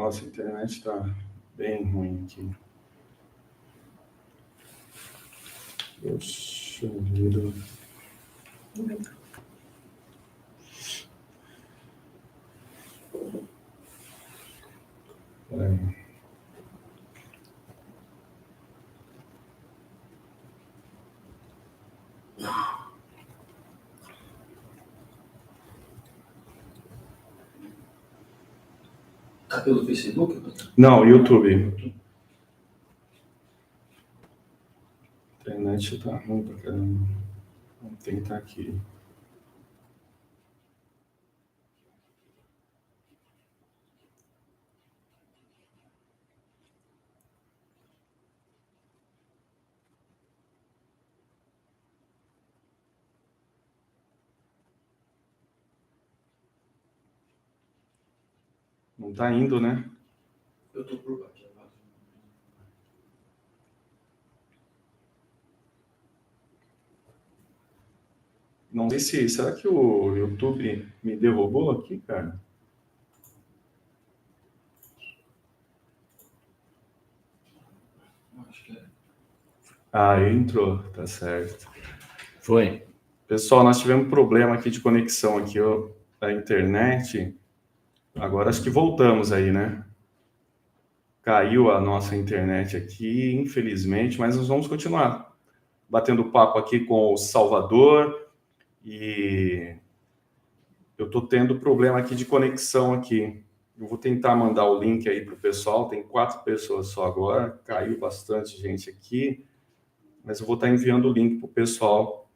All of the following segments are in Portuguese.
Nossa, a internet tá bem ruim aqui. Poxa vida. Peraí. Tá pelo Facebook? Não, YouTube. A internet tá ruim pra caramba. Vamos tentar aqui. Não tá indo, né? Eu tô por aqui. Não sei se... Será que o YouTube me derrubou aqui, cara? Acho que é. Ah, entrou. Tá certo. Foi. Pessoal, nós tivemos um problema aqui de conexão aqui, ó, da internet. Agora acho que voltamos aí, né? Caiu a nossa internet aqui, infelizmente, mas nós vamos continuar batendo papo aqui com o Salvador e eu estou tendo problema aqui de conexão aqui. Eu vou tentar mandar o link aí para o pessoal, tem 4 pessoas só agora, caiu bastante gente aqui, mas eu vou estar enviando o link para o pessoal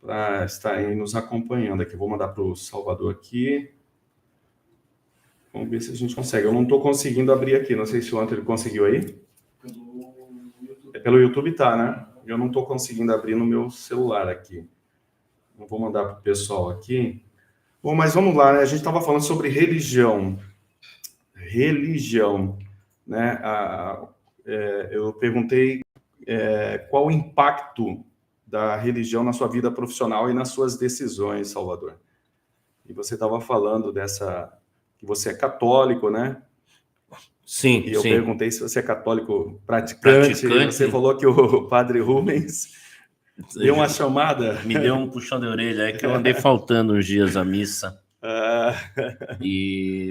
para estarem nos acompanhando aqui. Eu vou mandar para o Salvador aqui. Vamos ver se a gente consegue. Eu não estou conseguindo abrir aqui. Não sei se o Antônio conseguiu aí. É pelo YouTube, tá, né? Eu não estou conseguindo abrir no meu celular aqui. Eu vou mandar para o pessoal aqui. Bom, mas vamos lá, né? A gente estava falando sobre religião. Religião, né? Eu perguntei qual o impacto da religião na sua vida profissional e nas suas decisões, Salvador. E você estava falando que você é católico, né? Sim, e eu sim. perguntei se você é católico praticante. E você falou que o padre Rubens deu uma chamada. Me deu um puxão de orelha. É que eu andei faltando uns dias à missa.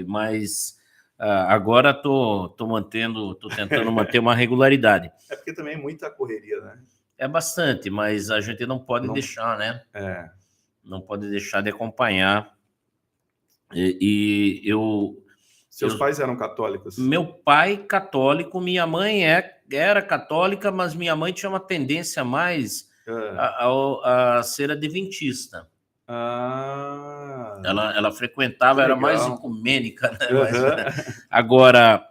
Mas agora tô tentando manter uma regularidade. É porque também é muita correria, né? É bastante, mas a gente não pode deixar, né? Não pode deixar de acompanhar. Seus pais eram católicos? Meu pai católico, minha mãe era católica, mas minha mãe tinha uma tendência mais a ser adventista. Ela frequentava, era mais ecumênica, né? Agora,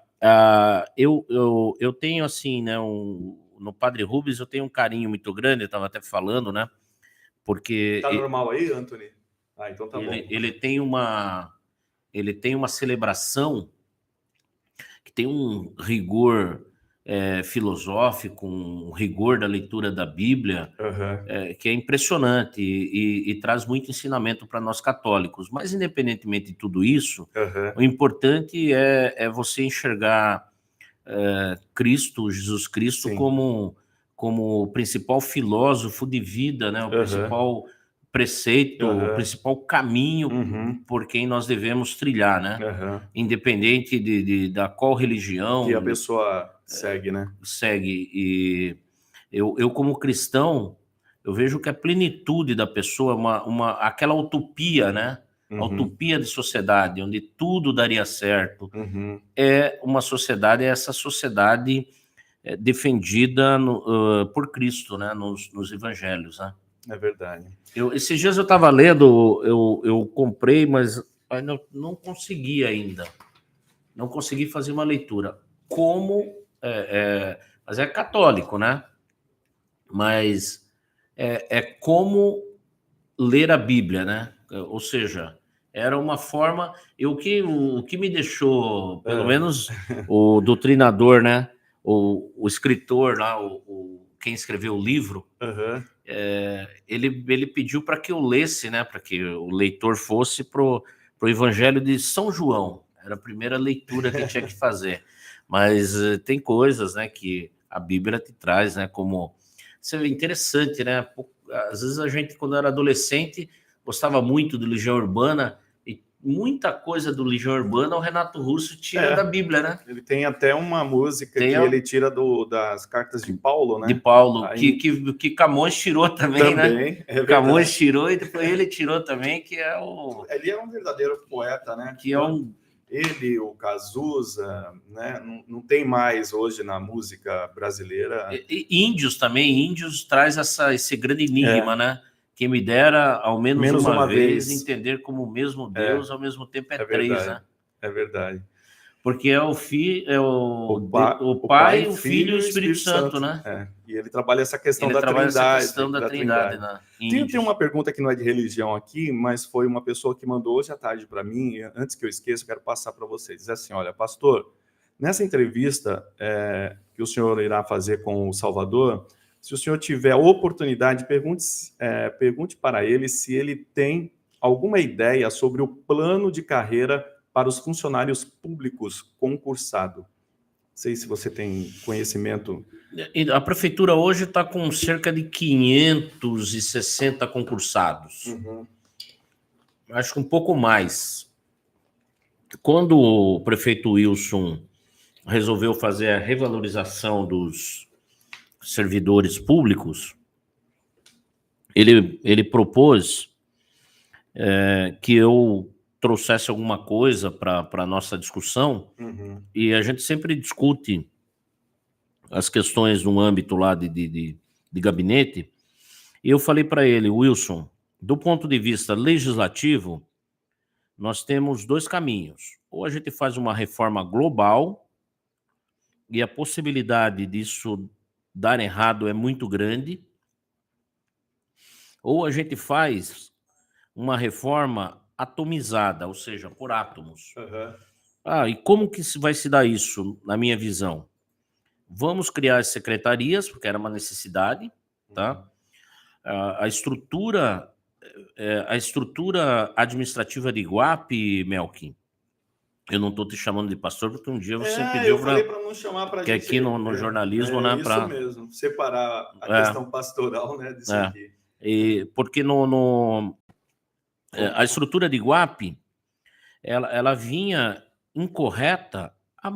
eu tenho assim, né? No Padre Rubens eu tenho um carinho muito grande, eu estava até falando, né? Porque... Tá normal aí, Anthony? Então tá bom. Ele tem uma celebração que tem um rigor filosófico, um rigor da leitura da Bíblia, que é impressionante e traz muito ensinamento para nós católicos. Mas, independentemente de tudo isso, o importante é você enxergar Jesus Cristo como o principal filósofo de vida, né? O principal preceito, o principal caminho por quem nós devemos trilhar, né? Independente da qual religião que a pessoa segue, né? Segue. E eu como cristão, eu vejo que a plenitude da pessoa, aquela utopia, né? A utopia de sociedade, onde tudo daria certo, é essa sociedade defendida por Cristo, né? Nos evangelhos, né? É verdade. Esses dias eu estava lendo, eu comprei, mas não consegui ainda. Não consegui fazer uma leitura. Mas é católico, né? Mas como ler a Bíblia, né? Ou seja, era uma forma... O que me deixou, pelo menos o doutrinador, né? O escritor lá, quem escreveu o livro, ele pediu para que eu lesse, né? Para que o leitor fosse pro Evangelho de São João. Era a primeira leitura que tinha que fazer. Mas tem coisas, né, que a Bíblia te traz, né, como... Isso é interessante, né? Às vezes a gente, quando era adolescente, gostava muito do Legião Urbana, e muita coisa do Legião Urbana o Renato Russo tira da Bíblia, né? Ele tem até uma música que ele tira das cartas de Paulo, né? De Paulo, aí... que Camões tirou também, né? Camões tirou e depois ele tirou também, que é o... Ele é um verdadeiro poeta, né? Que é um... Ele, o Cazuza, né? Não tem mais hoje na música brasileira. E Índios também, Índios traz esse grande enigma, né? Quem me dera, ao menos uma vez, entender como o mesmo Deus, ao mesmo tempo é três, verdade, né? É verdade. Porque é o Pai, o Filho e o Espírito Santo, né? E ele trabalha essa questão da Trindade. Né? Tem uma pergunta que não é de religião aqui, mas foi uma pessoa que mandou hoje à tarde para mim, e antes que eu esqueça, eu quero passar para vocês. Diz assim, olha, pastor, nessa entrevista que o senhor irá fazer com o Salvador, se o senhor tiver a oportunidade, pergunte para ele se ele tem alguma ideia sobre o plano de carreira para os funcionários públicos concursados. Não sei se você tem conhecimento. A prefeitura hoje está com cerca de 560 concursados. Uhum. Acho que um pouco mais. Quando o prefeito Wilson resolveu fazer a revalorização dos servidores públicos, ele propôs que eu trouxesse alguma coisa para a nossa discussão, e a gente sempre discute as questões no âmbito lá de gabinete, e eu falei para ele, Wilson, do ponto de vista legislativo, nós temos dois caminhos. Ou a gente faz uma reforma global, e a possibilidade disso dar errado é muito grande, ou a gente faz uma reforma atomizada, ou seja, por átomos. E como que vai se dar isso, na minha visão? Vamos criar as secretarias, porque era uma necessidade, tá? A estrutura administrativa de Iguape, Melkin, eu não estou te chamando de pastor, porque um dia você pediu para não chamar para que gente, aqui no jornalismo, né? Isso mesmo, separar a questão pastoral, né, disso aqui. Porque a estrutura de Iguape, ela vinha incorreta há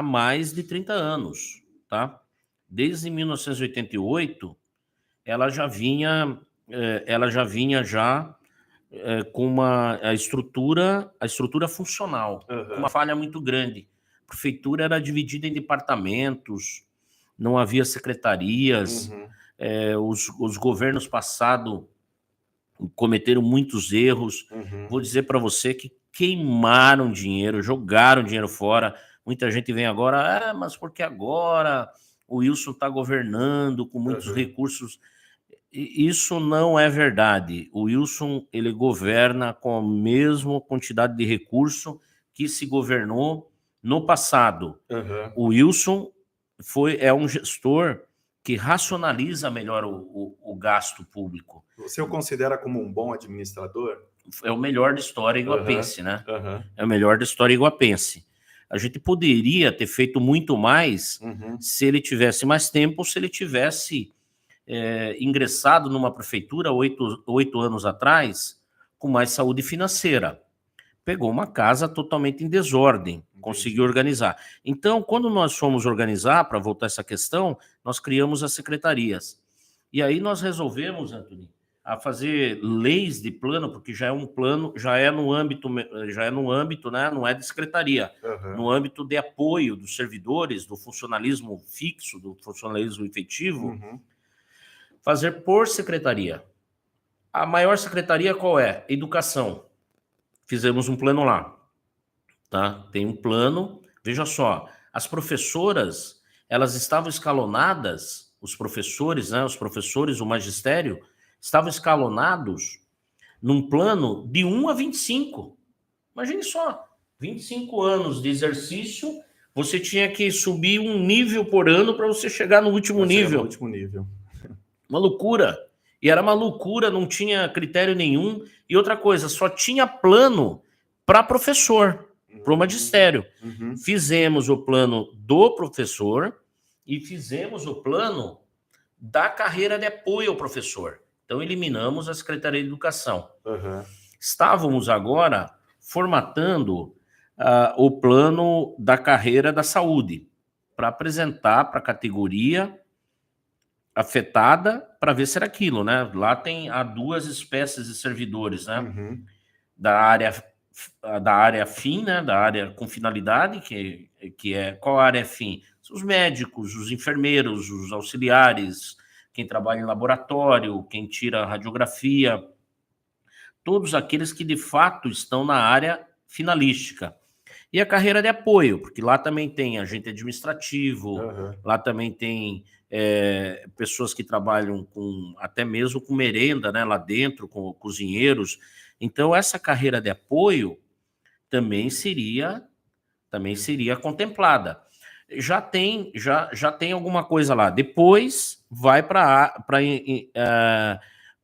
mais de 30 anos, tá? Desde 1988, ela já vinha com a estrutura funcional, com uma falha muito grande. A prefeitura era dividida em departamentos, não havia secretarias, os governos passados cometeram muitos erros. Vou dizer para você que queimaram dinheiro, jogaram dinheiro fora. Muita gente vem agora, mas porque agora o Wilson está governando com muitos recursos. Isso não é verdade. O Wilson, ele governa com a mesma quantidade de recurso que se governou no passado. O Wilson é um gestor que racionaliza melhor o gasto público. Você o considera como um bom administrador? É o melhor da história iguapense, né? É o melhor da história iguapense. A gente poderia ter feito muito mais se ele tivesse mais tempo, se ele tivesse ingressado numa prefeitura 8 anos atrás com mais saúde financeira. Pegou uma casa totalmente em desordem, conseguiu organizar. Então, quando nós fomos organizar, para voltar a essa questão, nós criamos as secretarias. E aí nós resolvemos, Antônio, a fazer leis de plano, porque já é um plano, já é no âmbito, né, não é de secretaria, no âmbito de apoio dos servidores, do funcionalismo fixo, do funcionalismo efetivo, fazer por secretaria. A maior secretaria qual é? Educação. Fizemos um plano lá, tá? Tem um plano, veja só, as professoras, elas estavam escalonadas, os professores, né, o magistério, estavam escalonados num plano de 1 a 25. Imagine só, 25 anos de exercício, você tinha que subir um nível por ano para você chegar no último nível. Uma loucura. E era uma loucura, não tinha critério nenhum. E outra coisa, só tinha plano para professor. para o magistério. Uhum. Fizemos o plano do professor e fizemos o plano da carreira de apoio ao professor. Então, eliminamos a Secretaria de Educação. Uhum. Estávamos agora formatando o plano da carreira da saúde para apresentar para a categoria afetada para ver se era aquilo, né? Lá há duas espécies de servidores, né? Uhum. Da área fim, né? Da área com finalidade, que é qual área é fim? Os médicos, os enfermeiros, os auxiliares, quem trabalha em laboratório, quem tira radiografia, todos aqueles que de fato estão na área finalística. E a carreira de apoio, porque lá também tem agente administrativo, lá também tem pessoas que trabalham até mesmo com merenda, né, lá dentro, com cozinheiros. Então, essa carreira de apoio também seria contemplada. Já tem alguma coisa lá. Depois vai para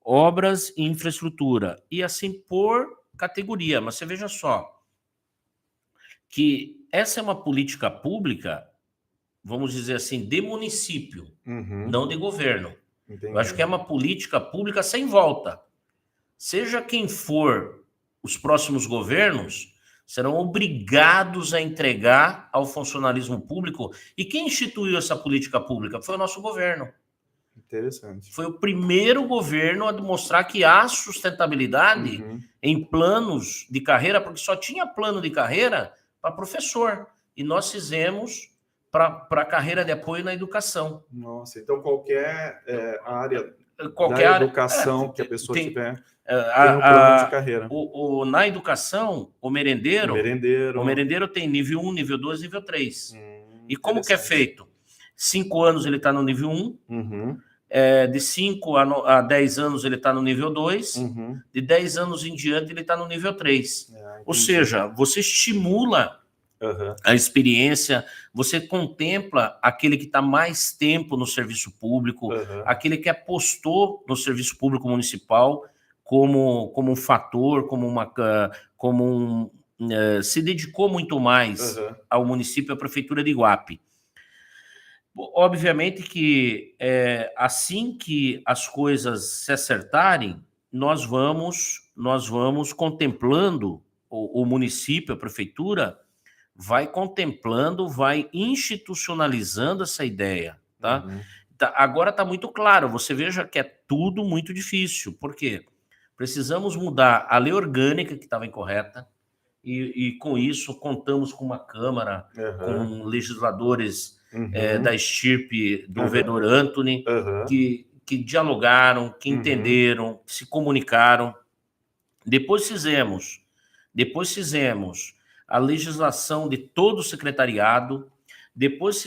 obras e infraestrutura. E assim por categoria. Mas você veja só, que essa é uma política pública, vamos dizer assim, de município, não de governo. Entendi. Eu acho que é uma política pública sem volta. Seja quem for os próximos governos, serão obrigados a entregar ao funcionalismo público. E quem instituiu essa política pública? Foi o nosso governo. Interessante. Foi o primeiro governo a demonstrar que há sustentabilidade em planos de carreira, porque só tinha plano de carreira para professor. E nós fizemos para a carreira de apoio na educação. Nossa, então qualquer área da educação que a pessoa tiver tem um plano de carreira. Na educação, o merendeiro tem nível 1, nível 2, nível 3. E como que é feito? 5 anos ele está no nível 1, de 5 a 10 anos ele está no nível 2, de 10 anos em diante ele está no nível 3. Ou seja, você estimula a experiência, você contempla aquele que está mais tempo no serviço público, aquele que apostou no serviço público municipal como um fator, se dedicou muito mais ao município, à prefeitura de Iguape. Obviamente que assim que as coisas se acertarem, nós vamos contemplando o município, a prefeitura, vai contemplando, vai institucionalizando essa ideia, tá? Agora está muito claro, você veja que é tudo muito difícil. Por quê? Precisamos mudar a lei orgânica que estava incorreta e com isso contamos com uma Câmara, com legisladores da estirpe do vereador Antony, que dialogaram, que entenderam, que se comunicaram. Depois fizemos a legislação de todo o secretariado, depois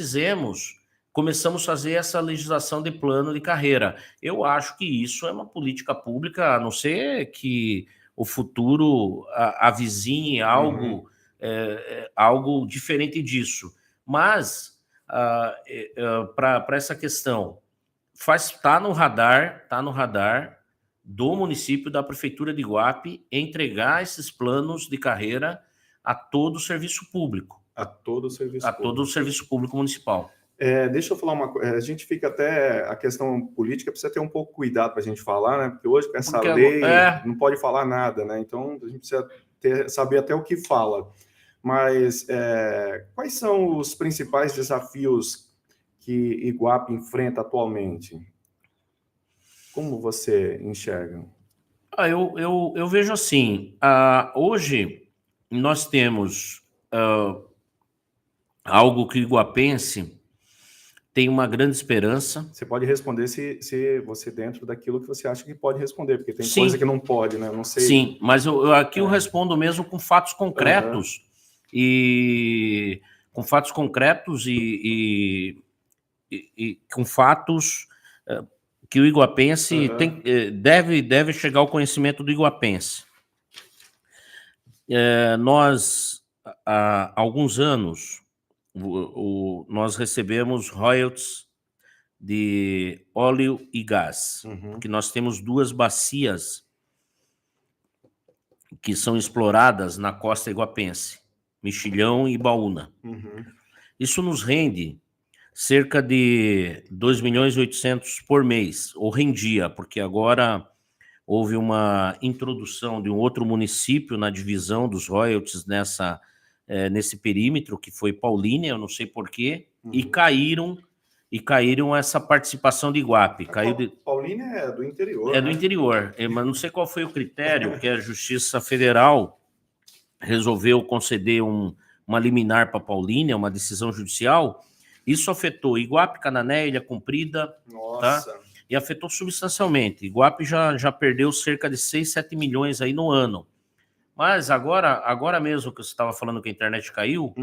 começamos a fazer essa legislação de plano de carreira. Eu acho que isso é uma política pública, a não ser que o futuro avizinhe algo, algo diferente disso. Mas, para essa questão, está no radar do município, da prefeitura de Iguape, entregar esses planos de carreira a todo o serviço público. A todo o serviço público municipal. Deixa eu falar uma coisa. A gente fica até... A questão política precisa ter um pouco cuidado para a gente falar, né? Porque hoje, com essa lei, não pode falar nada, né? Então, a gente precisa saber até o que fala. Mas quais são os principais desafios que Iguape enfrenta atualmente? Como você enxerga? Eu vejo assim, hoje nós temos algo que o iguapense tem uma grande esperança. Você pode responder se você dentro daquilo que você acha que pode responder, porque tem coisa que não pode, né? Não sei. Sim, mas aqui eu respondo mesmo com fatos concretos e com fatos concretos e com fatos que o iguapense deve chegar ao conhecimento do iguapense. Nós, há alguns anos, nós recebemos royalties de óleo e gás, porque nós temos 2 bacias que são exploradas na costa iguapense. Mexilhão e Baúna. Uhum. Isso nos rende cerca de 2.800.000 por mês, ou rendia, porque agora houve uma introdução de um outro município na divisão dos royalties nesse perímetro, que foi Paulínia, eu não sei porquê, e caíram essa participação de Iguape. Paulínia é do interior. É do interior, mas não sei qual foi o critério que a Justiça Federal resolveu conceder uma liminar para Paulínia, uma decisão judicial. Isso afetou Iguape, Canané, Ilha Comprida, Nossa. Tá? E afetou substancialmente. Iguape já perdeu cerca de 6, 7 milhões aí no ano. Mas agora mesmo que você estava falando que a internet caiu,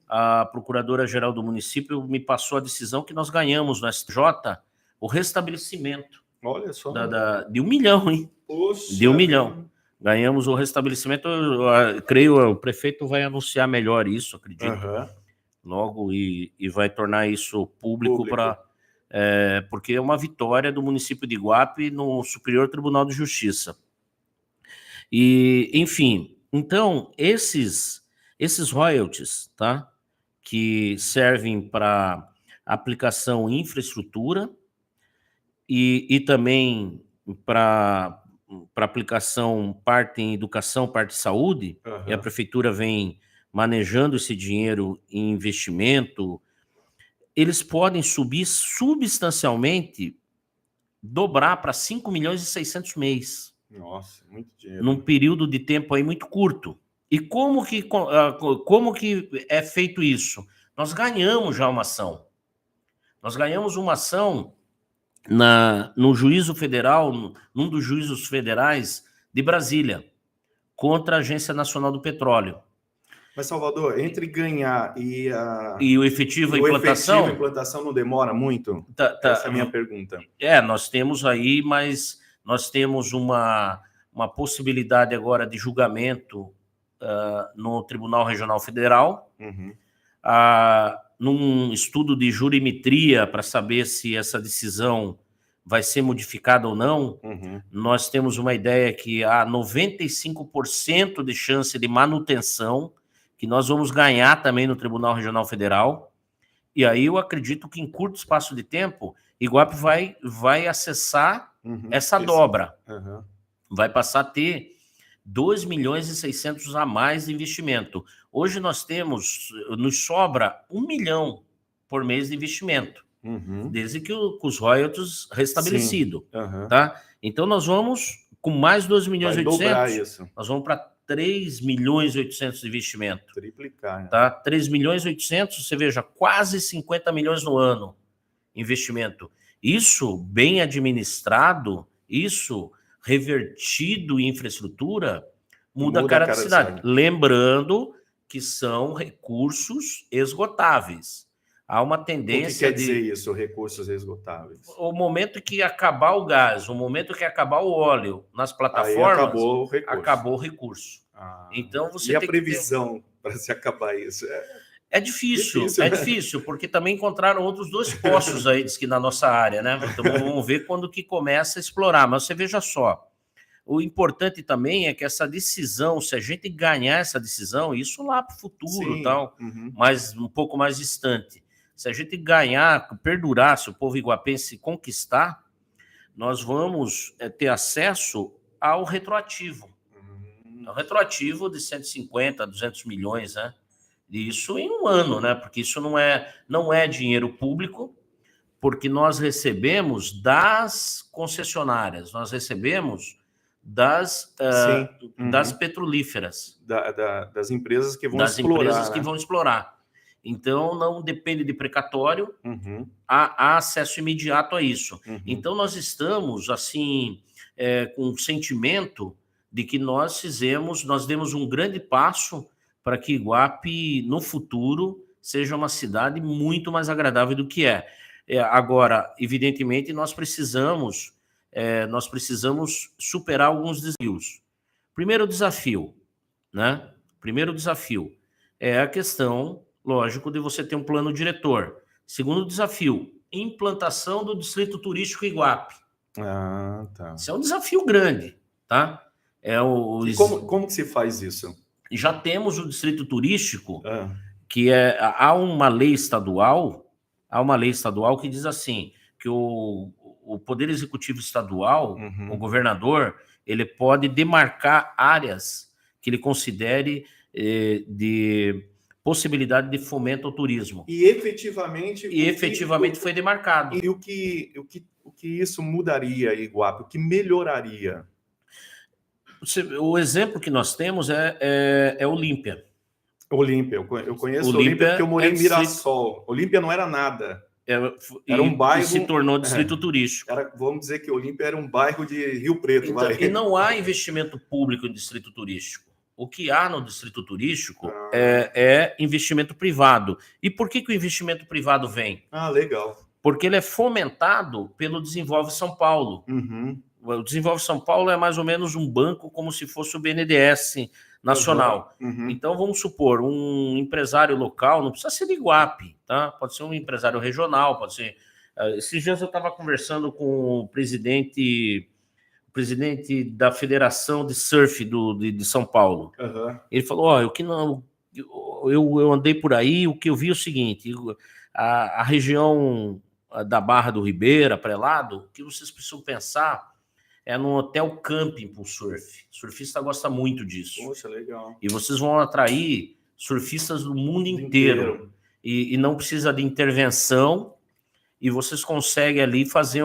a Procuradora-Geral do município me passou a decisão que nós ganhamos no STJ o restabelecimento. Olha só. De 1 milhão, hein? Poxa. De 1 milhão. Ganhamos o restabelecimento. Eu creio o prefeito vai anunciar melhor isso, acredito. Logo, e vai tornar isso público. Porque é uma vitória do município de Iguape no Superior Tribunal de Justiça. E, enfim, então, esses royalties, tá, que servem para aplicação em infraestrutura e também para aplicação parte em educação, parte em saúde, e a prefeitura vem manejando esse dinheiro em investimento, eles podem subir substancialmente, dobrar para 5.600.000 mês. Nossa, muito dinheiro. Num período de tempo aí muito curto. E como que é feito isso? Nós ganhamos já uma ação. Nós ganhamos uma ação no juízo federal, num dos juízos federais de Brasília, contra a Agência Nacional do Petróleo. Mas, Salvador, entre ganhar e o efetivo, a implantação não demora muito? Essa é a minha pergunta. Nós temos aí, mas nós temos uma possibilidade agora de julgamento no Tribunal Regional Federal, num estudo de jurimetria para saber se essa decisão vai ser modificada ou não. Nós temos uma ideia que há 95% de chance de manutenção, que nós vamos ganhar também no Tribunal Regional Federal, e aí eu acredito que em curto espaço de tempo, Iguape vai acessar essa dobra. Vai passar a ter 2.600.000 a mais de investimento. Hoje nos sobra 1 milhão por mês de investimento, desde que os royalties restabelecidos. Tá? Então nós vamos, com mais 2.800.000, nós vamos para 3.800.000 de investimento. Triplicar, né? Tá? 3.800.000, você veja, quase 50 milhões no ano investimento. Isso bem administrado, isso revertido em infraestrutura, muda a cara da cidade. Lembrando que são recursos esgotáveis. Há uma tendência. O que quer dizer isso, recursos esgotáveis? O momento que acabar o gás, o momento que acabar o óleo nas plataformas, acabou o recurso. Então você e a previsão para se acabar isso? É difícil, difícil, porque também encontraram outros 2 poços aí, diz que na nossa área, né? Então vamos ver quando que começa a explorar. Mas você veja só, o importante também é que essa decisão, se a gente ganhar essa decisão, isso lá para o futuro, tal, mas um pouco mais distante. Se a gente ganhar, perdurar, se o povo iguapense conquistar, nós vamos ter acesso ao retroativo. O retroativo de 150, 200 milhões, né? Isso em um ano, né? Porque isso não é dinheiro público, porque nós recebemos das concessionárias, nós recebemos das petrolíferas. Das empresas que vão explorar. Então, não depende de precatório, há acesso imediato a isso. Então, nós estamos, assim, com um sentimento de que nós demos um grande passo para que Iguape, no futuro, seja uma cidade muito mais agradável do que é. Agora, evidentemente, nós precisamos superar alguns desafios. Primeiro desafio é a questão, lógico, de você ter um plano diretor. Segundo desafio, implantação do distrito turístico Iguape. Tá. Isso é um desafio grande, tá? Como que se faz isso? já temos o distrito turístico, que há uma lei estadual que diz assim, que o Poder Executivo Estadual, o governador, ele pode demarcar áreas que ele considere de possibilidade de fomento ao turismo. E efetivamente... foi demarcado. E o que isso mudaria, Iguape? O que melhoraria? O exemplo que nós temos é Olímpia. Olímpia, eu conheço Olímpia porque eu morei em Mirassol. Olímpia não era nada. Era um bairro... E se tornou distrito turístico. Vamos dizer que Olímpia era um bairro de Rio Preto. Então, e não há investimento público em distrito turístico. O que há no distrito turístico é investimento privado. E por que o investimento privado vem? Legal. Porque ele é fomentado pelo Desenvolve São Paulo. O Desenvolve São Paulo é mais ou menos um banco como se fosse o BNDES nacional. Então, vamos supor, um empresário local, não precisa ser de Iguape, tá? Pode ser um empresário regional, pode ser... Esses dias eu estava conversando com o presidente da Federação de Surf de São Paulo. Ele falou, eu andei por aí, o que eu vi é o seguinte, a região da Barra do Ribeira, Prelado, o que vocês precisam pensar é num hotel camping para o surf. O surfista gosta muito disso. Poxa, legal. E vocês vão atrair surfistas do mundo inteiro. E não precisa de intervenção, e vocês conseguem ali fazer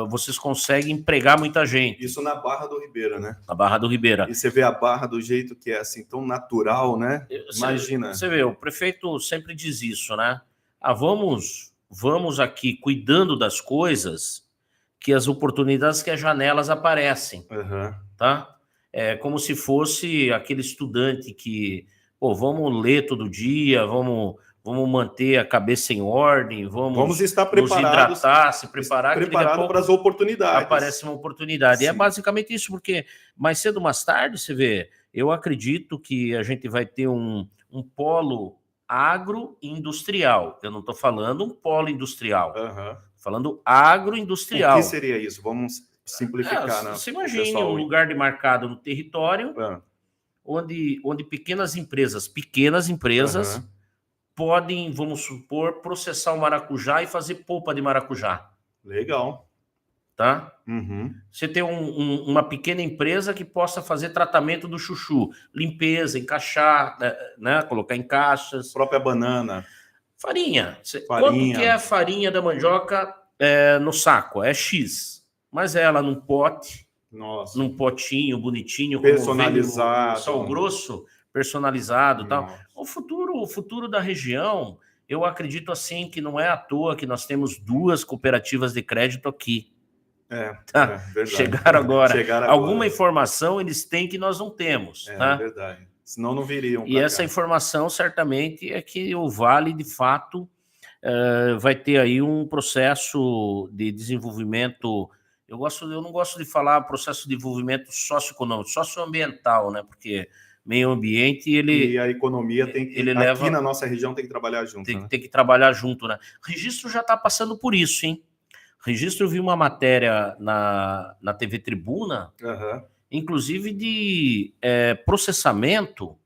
vocês conseguem empregar muita gente. Isso na Barra do Ribeira, né? Na Barra do Ribeira. E você vê a Barra do jeito que é assim, tão natural, né? Imagina. Você vê, o prefeito sempre diz isso, né? Vamos aqui cuidando das coisas, que as oportunidades, que as janelas aparecem, tá? É como se fosse aquele estudante que, vamos ler todo dia, vamos manter a cabeça em ordem, vamos estar preparados, nos hidratar, se preparar, preparado para as oportunidades. Aparece uma oportunidade. Sim. E é basicamente isso, porque mais cedo ou mais tarde, você vê, eu acredito que a gente vai ter um polo agroindustrial. Eu não estou falando um polo industrial, falando agroindustrial. O que seria isso? Vamos simplificar. Você imagine um lugar demarcado no território onde pequenas empresas podem, vamos supor, processar o maracujá e fazer polpa de maracujá. Legal. Tá? Você tem uma pequena empresa que possa fazer tratamento do chuchu, limpeza, encaixar, né? Colocar em caixas. Própria banana. Farinha. Quanto que é a farinha da mandioca no saco? É X. Mas ela num pote, num potinho bonitinho, personalizado, sal grosso, personalizado, tal. O futuro da região, eu acredito assim que não é à toa que nós temos 2 cooperativas de crédito aqui. Verdade. Chegaram agora. Alguma informação eles têm que nós não temos. Tá? É verdade. Senão não viriam. E essa informação certamente é que o Vale, de fato, vai ter aí um processo de desenvolvimento. Eu não gosto de falar processo de desenvolvimento socioeconômico, socioambiental, né? Porque meio ambiente, e a economia tem que, aqui na nossa região, tem que trabalhar junto. Tem que trabalhar junto, né? O Registro já está passando por isso, hein? O Registro, eu vi uma matéria na TV Tribuna, inclusive de processamento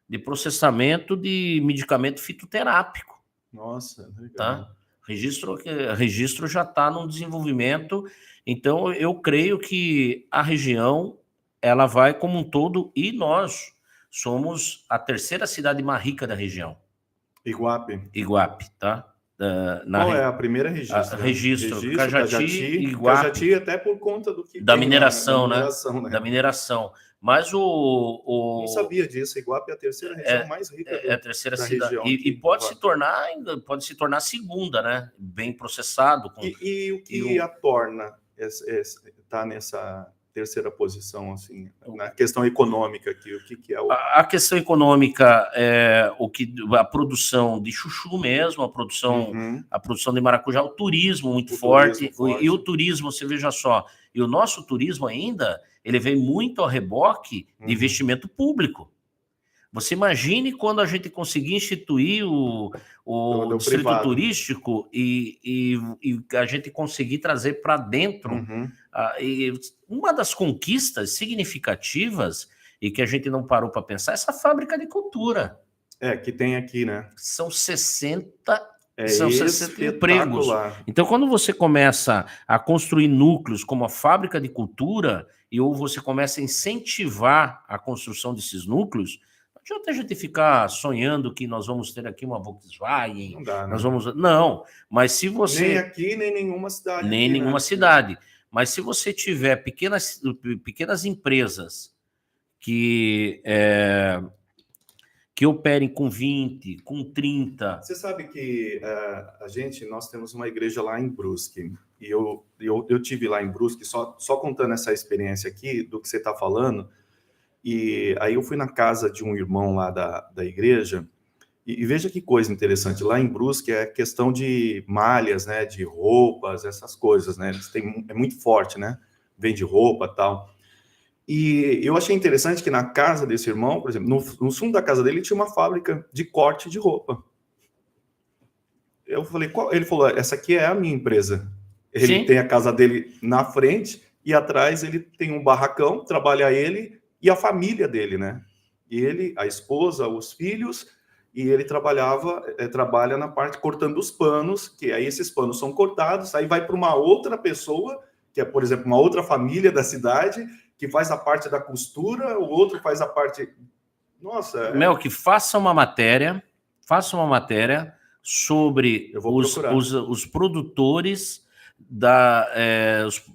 de medicamento fitoterápico. Nossa, legal. Tá? Registro já está num desenvolvimento, então eu creio que a região ela vai como um todo, e nós somos a 3ª cidade mais rica da região. Iguape, tá? Qual é a primeira registro? Registro, Cajati, Iguape. Cajati até por conta do que da mineração, né? Da mineração. Mas não sabia disso. Iguape é a 3ª região mais rica a 3ª cidade. Região, e pode se tornar a 2ª, né? Bem processado. E o que a torna estar nessa 3ª posição, assim, na questão econômica aqui, o que é o... A questão econômica é a produção de chuchu mesmo, a produção de maracujá, o turismo muito forte. E o turismo, você veja só, e o nosso turismo ainda, ele vem muito ao reboque de investimento público. Você imagine quando a gente conseguir instituir o distrito turístico e a gente conseguir trazer para dentro. E uma das conquistas significativas e que a gente não parou para pensar, essa fábrica de cultura. Que tem aqui, né? São 60 empregos. Espetacular. Então, quando você começa a construir núcleos como a fábrica de cultura, ou você começa a incentivar a construção desses núcleos, não adianta a gente ficar sonhando que nós vamos ter aqui uma Volkswagen. Não dá, né? Não, mas se você... Nem aqui, nem nenhuma cidade. Nem aqui, nenhuma né? cidade. Mas se você tiver pequenas empresas que operem com 20, com 30... Você sabe que nós temos uma igreja lá em Brusque, e eu tive lá em Brusque, só contando essa experiência aqui, do que você está falando, e aí eu fui na casa de um irmão lá da igreja, e veja que coisa interessante, lá em Brusque é questão de malhas, né, de roupas, essas coisas, né, é muito forte, né, vende roupa e tal. E eu achei interessante que na casa desse irmão, por exemplo, no fundo da casa dele tinha uma fábrica de corte de roupa. Eu falei, qual? Ele falou, essa aqui é a minha empresa. Ele Sim. tem a casa dele na frente e atrás ele tem um barracão, trabalha ele e a família dele, né? E ele, a esposa, os filhos, e ele trabalha na parte cortando os panos, que aí esses panos são cortados, aí vai para uma outra pessoa, que é, por exemplo, uma outra família da cidade, que faz a parte da costura, o outro faz a parte... Nossa... Melk, faça uma matéria sobre os produtores,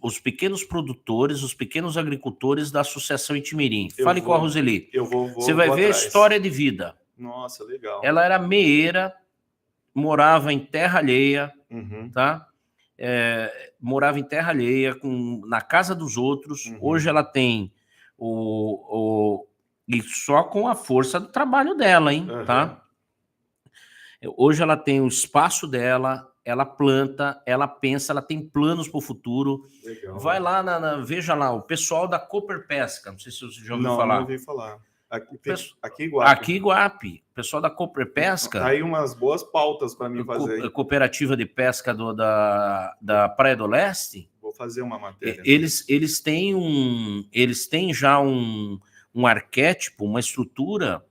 os pequenos produtores, os pequenos agricultores da Associação Itimirim. Fale com a Roseli. Você vai ver a história de vida. Nossa, legal. Ela era meeira, morava em terra alheia, tá? Morava em terra alheia, na casa dos outros. Hoje ela tem e só com a força do trabalho dela, hein? Tá? Hoje ela tem o espaço dela, ela planta, ela pensa, ela tem planos para o futuro. Legal. Vai lá, veja lá, o pessoal da Cooper Pesca, não sei se você já ouviu falar. Não ouvi falar. Aqui Iguape. Aqui Iguape, o pessoal da Cooper Pesca. Tá aí umas boas pautas para mim fazer. Cooperativa de pesca da Praia do Leste. Vou fazer uma matéria. Eles têm já um arquétipo, uma estrutura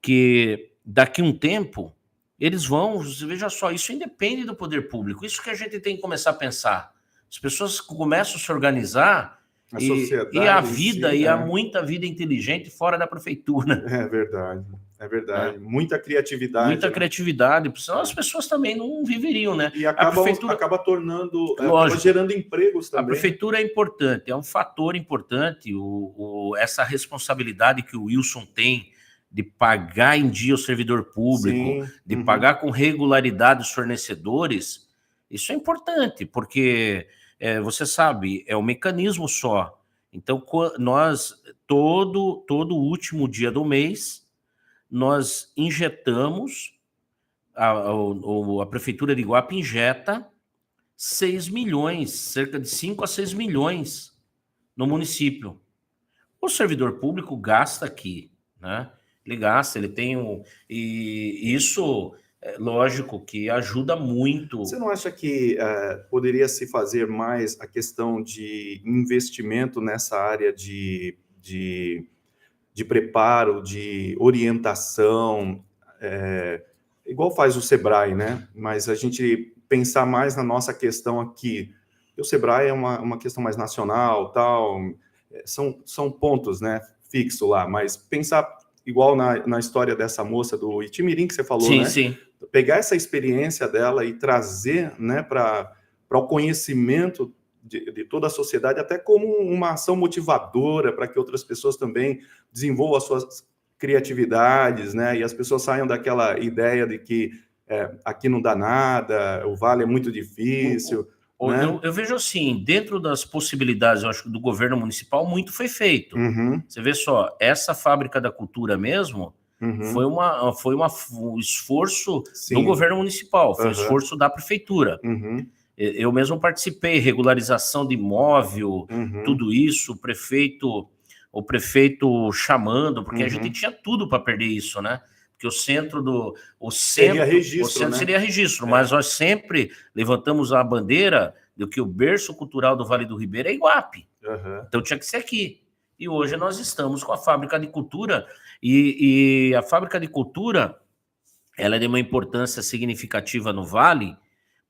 que daqui a um tempo eles vão, veja só, isso independe do poder público, isso que a gente tem que começar a pensar. As pessoas começam a se organizar e a vida, e há muita vida inteligente fora da prefeitura. É verdade. Muita criatividade. Muita criatividade, porque senão as pessoas também não viveriam, né? E acaba tornando, acaba gerando empregos também. A prefeitura é importante, é um fator importante, essa responsabilidade que o Wilson tem de pagar em dia o servidor público, de pagar com regularidade os fornecedores, isso é importante, porque você sabe, é um mecanismo só. Então, nós, todo último dia do mês, nós injetamos, a Prefeitura de Iguape injeta 6 milhões, cerca de 5 a 6 milhões no município. O servidor público gasta aqui, né? Ele gasta, ele tem e isso, lógico, que ajuda muito. Você não acha que poderia se fazer mais a questão de investimento nessa área de preparo, de orientação, igual faz o Sebrae, né? Mas a gente pensar mais na nossa questão aqui. O Sebrae é uma questão mais nacional, tal, são pontos, né, fixos lá, mas pensar igual na história dessa moça do Itimirim que você falou, sim, né? Sim. Pegar essa experiência dela e trazer, né, para o conhecimento de toda a sociedade, até como uma ação motivadora para que outras pessoas também desenvolvam as suas criatividades, né? E as pessoas saiam daquela ideia de que aqui não dá nada, o vale é muito difícil. Né? Eu vejo assim, dentro das possibilidades, eu acho, do governo municipal, muito foi feito. Você vê só, essa fábrica da cultura mesmo foi um esforço do governo municipal, foi um esforço da prefeitura. Eu mesmo participei, regularização de imóvel, tudo isso, o prefeito chamando, porque a gente tinha tudo para perder isso, né? Porque o centro seria registro, mas nós sempre levantamos a bandeira de que o berço cultural do Vale do Ribeira é Iguape. Então tinha que ser aqui. e hoje nós estamos com a Fábrica de Cultura, e a Fábrica de Cultura, ela é de uma importância significativa no Vale,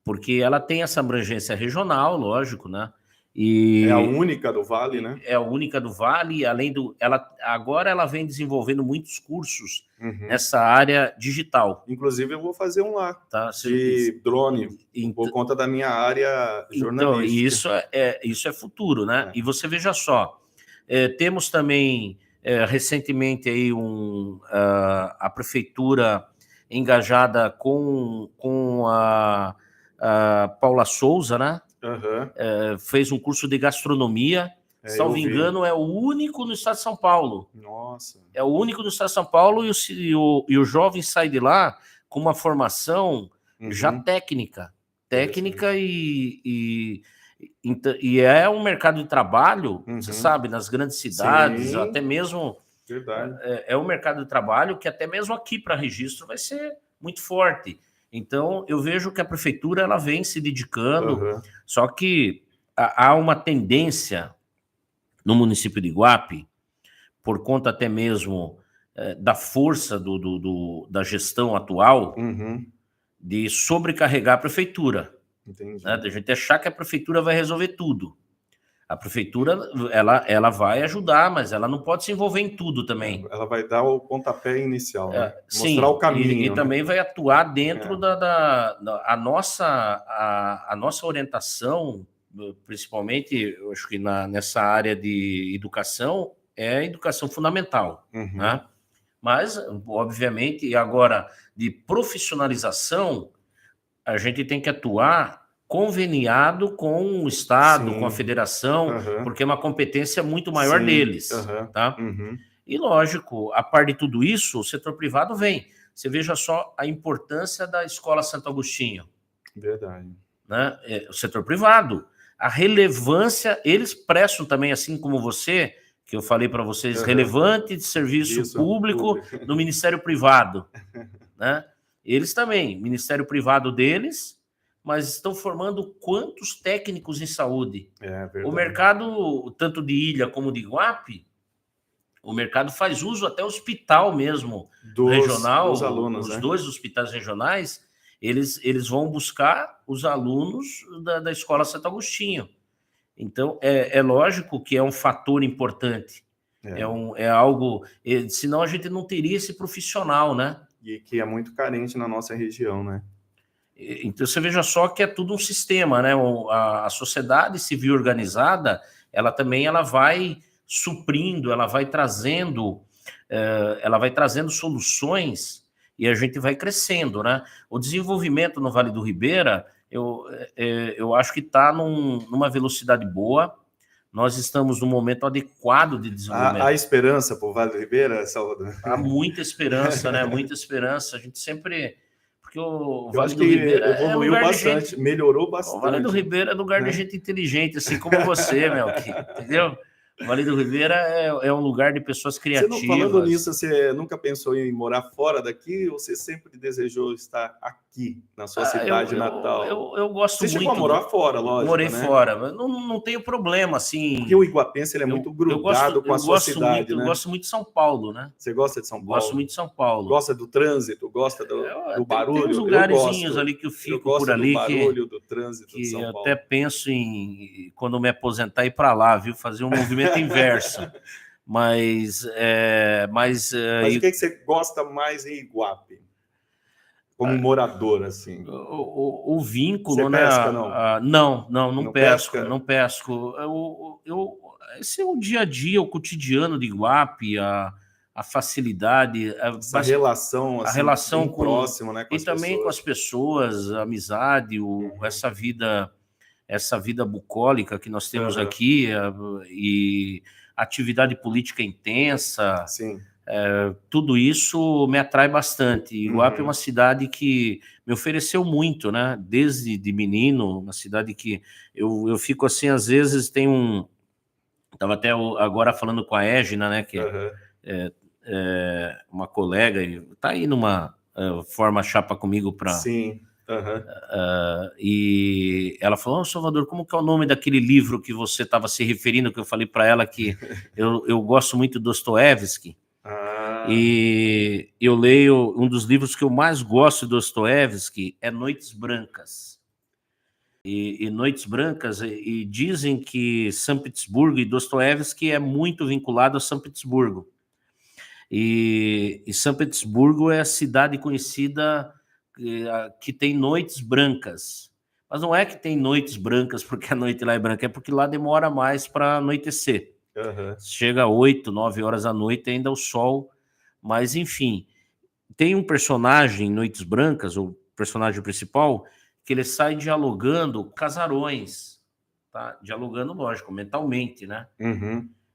porque ela tem essa abrangência regional, lógico, né? E é a única do Vale, né? É a única do Vale, além do... agora ela vem desenvolvendo muitos cursos nessa área digital. Inclusive, eu vou fazer um lá, tá? de drone, por conta da minha área jornalística. Então, isso é futuro, né? E você veja só, temos também, recentemente, aí a prefeitura engajada com a Paula Souza, né? Fez um curso de gastronomia, salvo engano, é o único no estado de São Paulo. Nossa. É o único no estado de São Paulo, e o jovem sai de lá com uma formação já técnica e é um mercado de trabalho, você sabe, nas grandes cidades, até mesmo... Verdade. É um mercado de trabalho que até mesmo aqui para registro vai ser muito forte. Então, eu vejo que a prefeitura ela vem se dedicando, só que há uma tendência no município de Iguape, por conta até mesmo da força da gestão atual, de sobrecarregar a prefeitura. Entendi. Né? A gente achar que a prefeitura vai resolver tudo. A prefeitura, ela vai ajudar, mas ela não pode se envolver em tudo também. Ela vai dar o pontapé inicial, né? Mostrar o caminho. E também vai atuar dentro a nossa orientação, principalmente, eu acho que nessa área de educação, é a educação fundamental. Né? Mas, obviamente, e agora, de profissionalização, a gente tem que atuar conveniado com o Estado, com a federação, porque é uma competência muito maior deles. Tá? E, lógico, a par de tudo isso, o setor privado vem. Você veja só a importância da Escola Santo Agostinho. Verdade. Né? O setor privado, a relevância, eles prestam também, assim como você, que eu falei para vocês, relevante de serviço público no Ministério Privado. Né? Eles também, Ministério Privado deles, mas estão formando quantos técnicos em saúde? O mercado, tanto de Ilha como de Iguape, o mercado faz uso até hospital mesmo, regional, dos alunos, os dois hospitais regionais, eles vão buscar os alunos da Escola Santo Agostinho. Então, é lógico que é um fator importante, é algo, senão a gente não teria esse profissional, né? E que é muito carente na nossa região, né? Então, você veja só que é tudo um sistema, né? A sociedade civil organizada, ela também vai suprindo, ela vai trazendo soluções e a gente vai crescendo, né? O desenvolvimento no Vale do Ribeira, eu acho que está numa velocidade boa. Nós estamos num momento adequado de desenvolvimento. Há esperança para o Vale do Ribeira, Salvador? Há muita esperança, né? Muita esperança. A gente sempre... Eu acho que evoluiu bastante, melhorou bastante. O Vale do Ribeira é lugar de gente inteligente, assim como você, entendeu? O Vale do Ribeira é um lugar de pessoas criativas. Falando nisso, você nunca pensou em morar fora daqui ou você sempre desejou estar aqui, na sua cidade natal? Eu gosto muito. Você chegou a morar fora, lógico, morei fora, mas não tenho problema, assim... Porque o iguapense é muito grudado com a sua cidade, né? Eu gosto muito de São Paulo, né? Você gosta de São Paulo? Gosto muito de São Paulo. Gosta do trânsito? Gosta do barulho? Tem uns lugarzinhos ali que eu fico por ali. Do barulho do trânsito de São Paulo. Eu até penso em, quando me aposentar, ir para lá, viu? Fazer um movimento inverso. Mas o que você gosta mais em Iguape? Como morador, assim. O vínculo, você né? Pesca, não? Não pesco. Esse é o dia a dia, o cotidiano de Iguape, a facilidade, essa relação, assim, a relação com próximo, né? Com e também pessoas. com as pessoas, a amizade, essa vida bucólica que nós temos aqui, e atividade política intensa. Sim. Tudo isso me atrai bastante. Iguape é uma cidade que me ofereceu muito, né? Desde de menino, uma cidade que eu fico assim, às vezes tem estava até agora falando com a Égina, né? Que uma colega, está aí numa forma chapa comigo para E ela falou, Salvador, como que é o nome daquele livro que você estava se referindo, que eu falei para ela que eu gosto muito do Dostoiévski, e eu leio, um dos livros que eu mais gosto do Dostoiévski é Noites Brancas. E Noites Brancas, e dizem que São Petersburgo e Dostoiévski é muito vinculado a São Petersburgo. E São Petersburgo é a cidade conhecida que tem noites brancas. Mas não é que tem noites brancas porque a noite lá é branca, é porque lá demora mais para anoitecer. Chega a 8, 9 horas da noite, ainda o sol. Mas, enfim, tem um personagem em Noites Brancas, o personagem principal, que ele sai dialogando casarões, tá? Dialogando, lógico, mentalmente, né?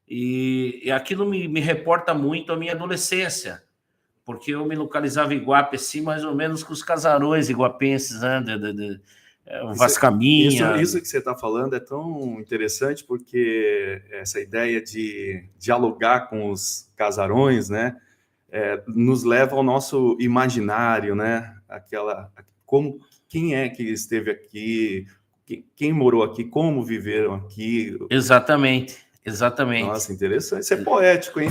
E aquilo me reporta muito a minha adolescência, porque eu me localizava em Iguape, assim, mais ou menos com os casarões iguapenses, né? O Vascaminha. Isso que você está falando é tão interessante, porque essa ideia de dialogar com os casarões, né? Nos leva ao nosso imaginário, né? Quem é que esteve aqui, quem morou aqui, como viveram aqui. Exatamente. Nossa, interessante. Isso é poético, hein?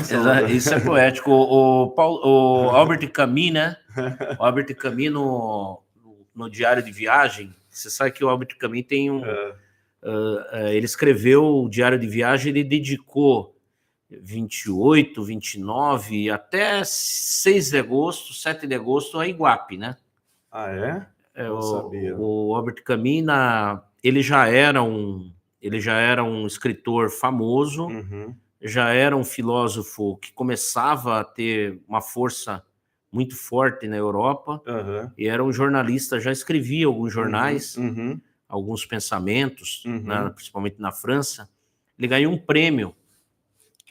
Isso é poético. O Albert Camus, né? O Albert Camus no Diário de Viagem, você sabe que o Albert Camus tem ele escreveu o Diário de Viagem, ele dedicou 28, 29, até 6 de agosto, 7 de agosto a Iguape, né? Não sabia. O Albert Camus, ele já era um escritor famoso, já era um filósofo que começava a ter uma força muito forte na Europa, e era um jornalista, já escrevia alguns jornais, alguns pensamentos, né, principalmente na França. Ele ganhou um prêmio,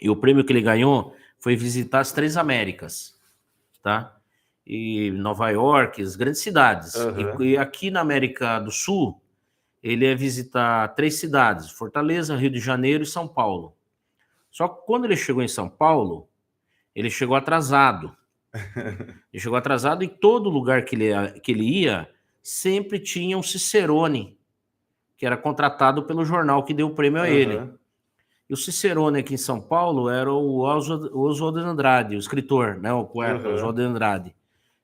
e o prêmio que ele ganhou foi visitar as 3 Américas, tá? E Nova York, as grandes cidades. E aqui na América do Sul, ele ia visitar 3 cidades, Fortaleza, Rio de Janeiro e São Paulo. Só que quando ele chegou em São Paulo, ele chegou atrasado. Ele chegou atrasado e todo lugar que ele ia, sempre tinha um cicerone, que era contratado pelo jornal que deu o prêmio a ele. E o cicerone aqui em São Paulo era o Oswald de Andrade, o escritor, né, o poeta Oswald de Andrade.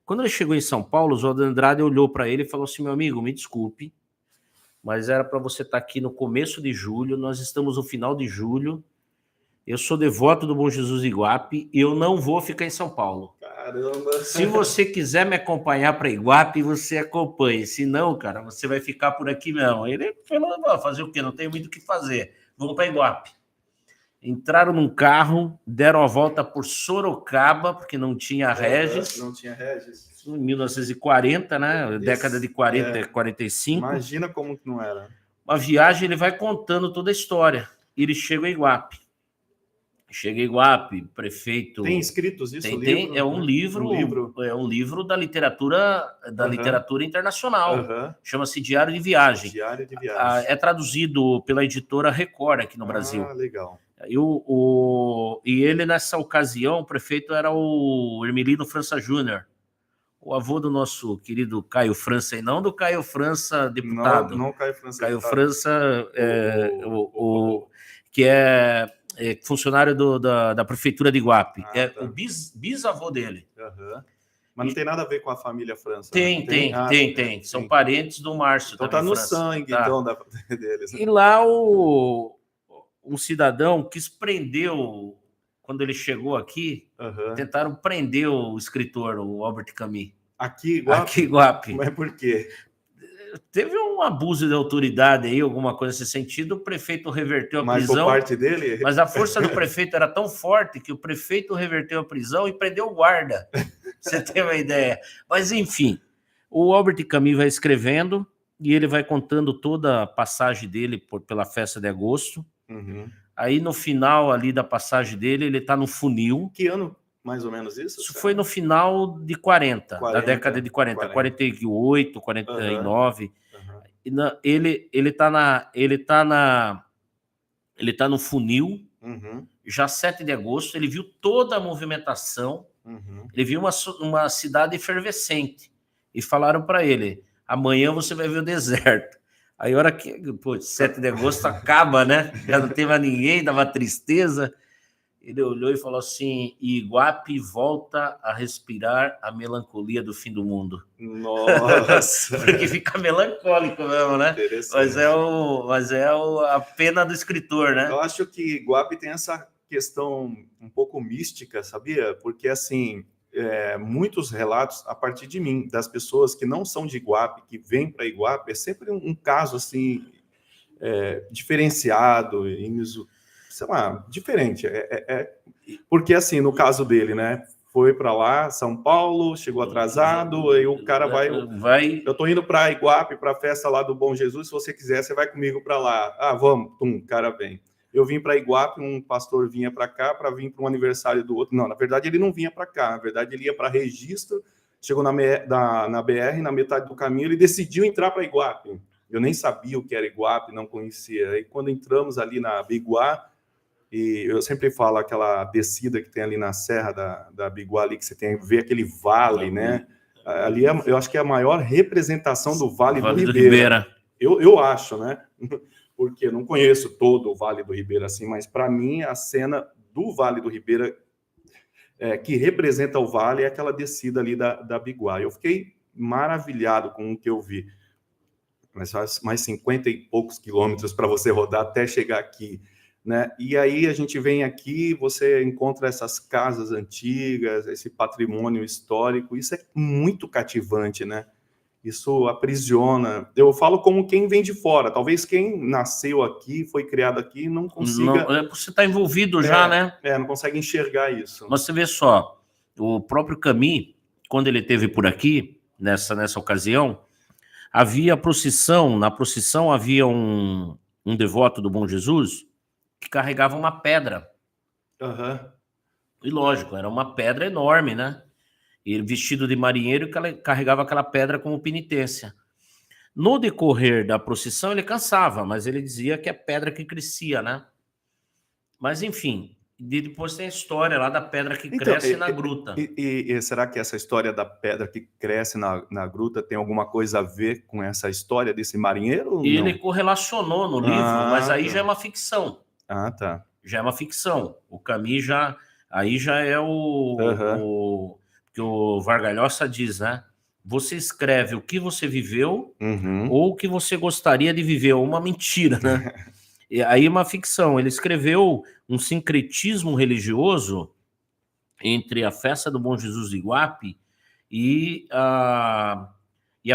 Quando ele chegou em São Paulo, o Oswald de Andrade olhou para ele e falou assim, meu amigo, me desculpe, mas era para você estar aqui no começo de julho, nós estamos no final de julho, eu sou devoto do Bom Jesus de Iguape e eu não vou ficar em São Paulo. Caramba! Se você quiser me acompanhar para Iguape, você acompanhe, se não, cara, você vai ficar por aqui mesmo. Ele falou, fazer o quê? Não tem muito o que fazer, vamos para Iguape. Entraram num carro, deram a volta por Sorocaba, porque não tinha Regis. Não tinha Regis. Em 1940, né? Década de 40, 45. Imagina como que não era. Uma viagem, ele vai contando toda a história. E ele chega a Iguape. Chega a Iguape, prefeito... Tem escritos isso? Tem, é um livro, é um livro da literatura internacional. Chama-se Diário de Viagem. Diário de Viagem. É traduzido pela editora Record aqui no Brasil. Legal. E ele, nessa ocasião, o prefeito era o Hermelino França Júnior, o avô do nosso querido Caio França, e não do Caio França, deputado. Não Caio França. Caio França, que é funcionário da prefeitura de Iguape. O bisavô dele. Mas não tem nada a ver com a família França. Tem. São parentes do Márcio. Então tá no sangue, então, deles. E lá um cidadão quis prender, quando ele chegou aqui, tentaram prender o escritor, o Albert Camus. Aqui em Iguape. Mas por quê? Teve um abuso de autoridade aí, alguma coisa nesse sentido, o prefeito reverteu a prisão. Mas por parte dele? Mas a força do prefeito era tão forte que o prefeito reverteu a prisão e prendeu o guarda. Você tem uma ideia. Mas, enfim, o Albert Camus vai escrevendo e ele vai contando toda a passagem dele pela festa de agosto. Aí, no final ali da passagem dele, ele está no funil. Que ano, mais ou menos isso? Isso foi no final de 40, da década de 40. 48, 49. E ele tá no funil, já 7 de agosto, ele viu toda a movimentação, ele viu uma cidade efervescente. E falaram para ele, amanhã você vai ver o deserto. Aí, a hora que, pô, 7 de agosto acaba, né? Já não tem mais ninguém, dava tristeza. Ele olhou e falou assim: Iguape volta a respirar a melancolia do fim do mundo. Nossa! Porque fica melancólico mesmo, né? Mas é a pena do escritor, né? Eu acho que Iguape tem essa questão um pouco mística, sabia? Porque, assim, muitos relatos a partir de mim, das pessoas que não são de Iguape, que vêm para Iguape, é sempre um caso, assim, diferenciado, sei lá, diferente. Porque, assim, no caso dele, né? Foi para lá, São Paulo, chegou atrasado, aí o cara vai... Eu tô indo para Iguape, para a festa lá do Bom Jesus, se você quiser, você vai comigo para lá. Ah, vamos, o cara vem. Eu vim para Iguape, um pastor vinha para cá para vir para um aniversário do outro. Não, na verdade ele não vinha para cá, na verdade ele ia para Registro, chegou na BR, na metade do caminho, ele decidiu entrar para Iguape. Eu nem sabia o que era Iguape, não conhecia. Aí quando entramos ali na Biguá, e eu sempre falo aquela descida que tem ali na Serra da Biguá, ali, que você tem vê aquele vale, né? Ali eu acho que é a maior representação do Vale do Ribeira. Eu acho, né? Porque eu não conheço todo o Vale do Ribeira assim, mas para mim a cena do Vale do Ribeira que representa o vale é aquela descida ali da Biguá. Eu fiquei maravilhado com o que eu vi. Mas faz mais 50 e poucos quilômetros para você rodar até chegar aqui, né? E aí a gente vem aqui, você encontra essas casas antigas, esse patrimônio histórico, isso é muito cativante, né? Isso aprisiona. Eu falo como quem vem de fora, talvez quem nasceu aqui, foi criado aqui, não consiga... Não, você está envolvido já, né? Não consegue enxergar isso. Mas você vê só, o próprio Camus, quando ele esteve por aqui, nessa ocasião, havia procissão, na procissão havia um devoto do Bom Jesus que carregava uma pedra. Uhum. E lógico, era uma pedra enorme, né? Ele vestido de marinheiro carregava aquela pedra como penitência. No decorrer da procissão ele cansava, mas ele dizia que é pedra que crescia, né? Mas enfim, depois tem a história lá da pedra que cresce na gruta. E será que essa história da pedra que cresce na gruta tem alguma coisa a ver com essa história desse marinheiro? Ou ele não? correlacionou no livro, mas aí já é uma ficção. Ah, tá. Já é uma ficção. O Camus aí já é que o Vargas Llosa diz, né? Você escreve o que você viveu ou o que você gostaria de viver, uma mentira, né? E aí é uma ficção. Ele escreveu um sincretismo religioso entre a festa do Bom Jesus de Iguape e a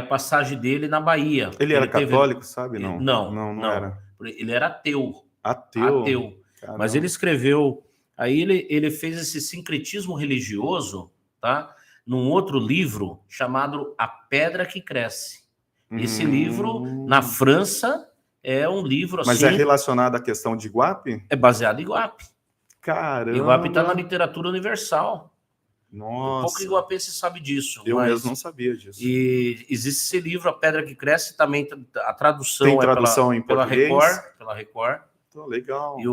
passagem dele na Bahia. Ele era católico, sabe? Não. Não era. Ele era ateu. Ateu. Mas ele escreveu... Aí ele fez esse sincretismo religioso, tá? Num outro livro chamado A Pedra que Cresce. Esse livro, na França, é um livro assim... Mas é relacionado à questão de Iguape? É baseado em Iguape. Caramba! Iguape está na literatura universal. Nossa! Pouco iguapense sabe disso. Eu mesmo não sabia disso. E existe esse livro, A Pedra que Cresce, também a tradução tem tradução em português? Pela Record. Legal. E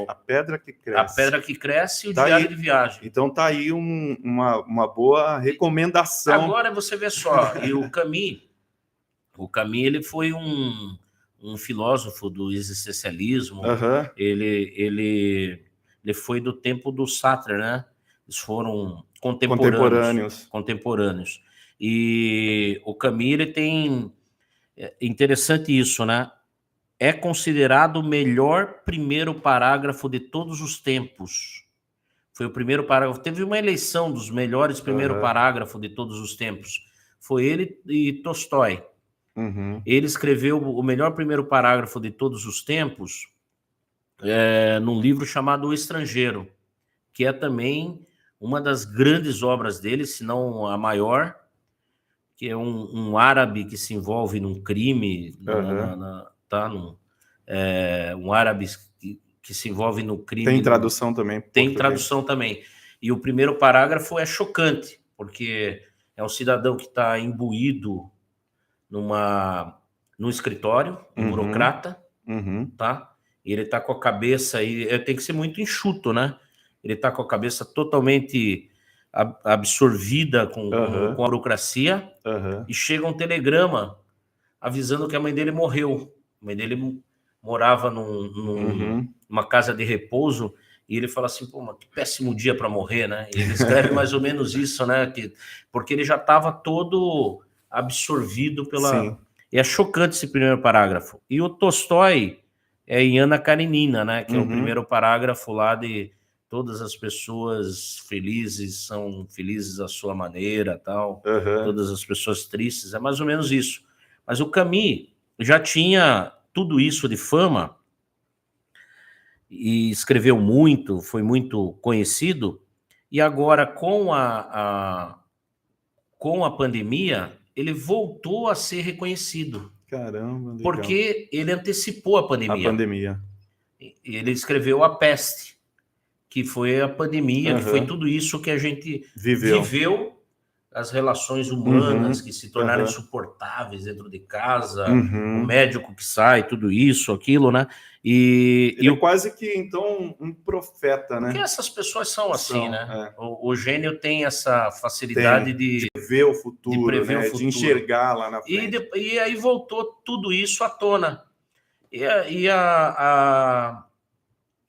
A Pedra que Cresce. A Pedra que Cresce e o Diário de Viagem. Então tá aí uma boa recomendação. Agora você vê só, e o Camus ele foi um filósofo do existencialismo. Ele foi do tempo do Sartre, né? Eles foram contemporâneos. E o Camus, ele tem... interessante isso, né? É considerado o melhor primeiro parágrafo de todos os tempos. Foi o primeiro parágrafo. Teve uma eleição dos melhores primeiro parágrafo de todos os tempos. Foi ele e Tolstói. Ele escreveu o melhor primeiro parágrafo de todos os tempos num livro chamado O Estrangeiro, que é também uma das grandes obras dele, se não a maior, que é um árabe que se envolve num crime, um árabe que se envolve no crime. Tem tradução também. Tem tradução também. E o primeiro parágrafo é chocante, porque é um cidadão que está imbuído num escritório, um burocrata, tá? E ele está com a cabeça, e tem que ser muito enxuto, né? Ele está com a cabeça totalmente absorvida com a burocracia, e chega um telegrama avisando que a mãe dele morreu. A mãe dele morava numa casa de repouso, e ele fala assim, pô, mas que péssimo dia para morrer, né? E ele escreve mais ou menos isso, né? Porque ele já estava todo absorvido pela... Sim. E é chocante esse primeiro parágrafo. E o Tolstói é em Ana Karenina, né? Que é o primeiro parágrafo lá de todas as pessoas felizes são felizes à sua maneira, tal. Todas as pessoas tristes, é mais ou menos isso. Mas o Camus já tinha tudo isso de fama e escreveu muito, foi muito conhecido, e agora com a pandemia, ele voltou a ser reconhecido. Caramba, legal. Porque ele antecipou a pandemia. A pandemia. Ele escreveu A Peste, que foi a pandemia, que foi tudo isso que a gente viveu, as relações humanas que se tornaram insuportáveis dentro de casa, o médico que sai, tudo isso, aquilo, né? E ele é quase que, então, um profeta, né? Porque essas pessoas são assim, né? O gênio tem essa facilidade de ver o futuro, né? De enxergar lá na frente. E aí voltou tudo isso à tona.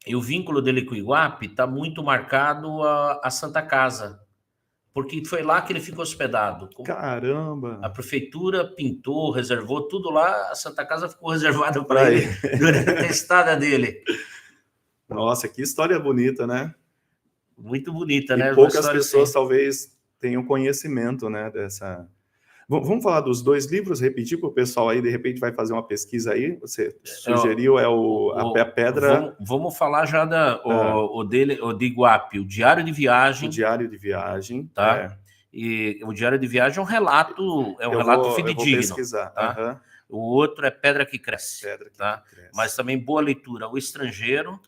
E o vínculo dele com o Iguape está muito marcado a Santa Casa, porque foi lá que ele ficou hospedado. Caramba! A prefeitura pintou, reservou tudo lá, a Santa Casa ficou reservada para ele durante a estada dele. Nossa, que história bonita, né? Muito bonita, né? E poucas pessoas talvez tenham conhecimento, né, dessa... Vamos falar dos dois livros, repetir para o pessoal aí, de repente vai fazer uma pesquisa aí, você sugeriu, a Pedra... Vamos falar já o de Iguape, o Diário de Viagem. O Diário de Viagem, tá? E o Diário de Viagem é um relato, fidedigno. Eu vou pesquisar. Tá? O outro é Pedra que Cresce. Mas também boa leitura, O Estrangeiro.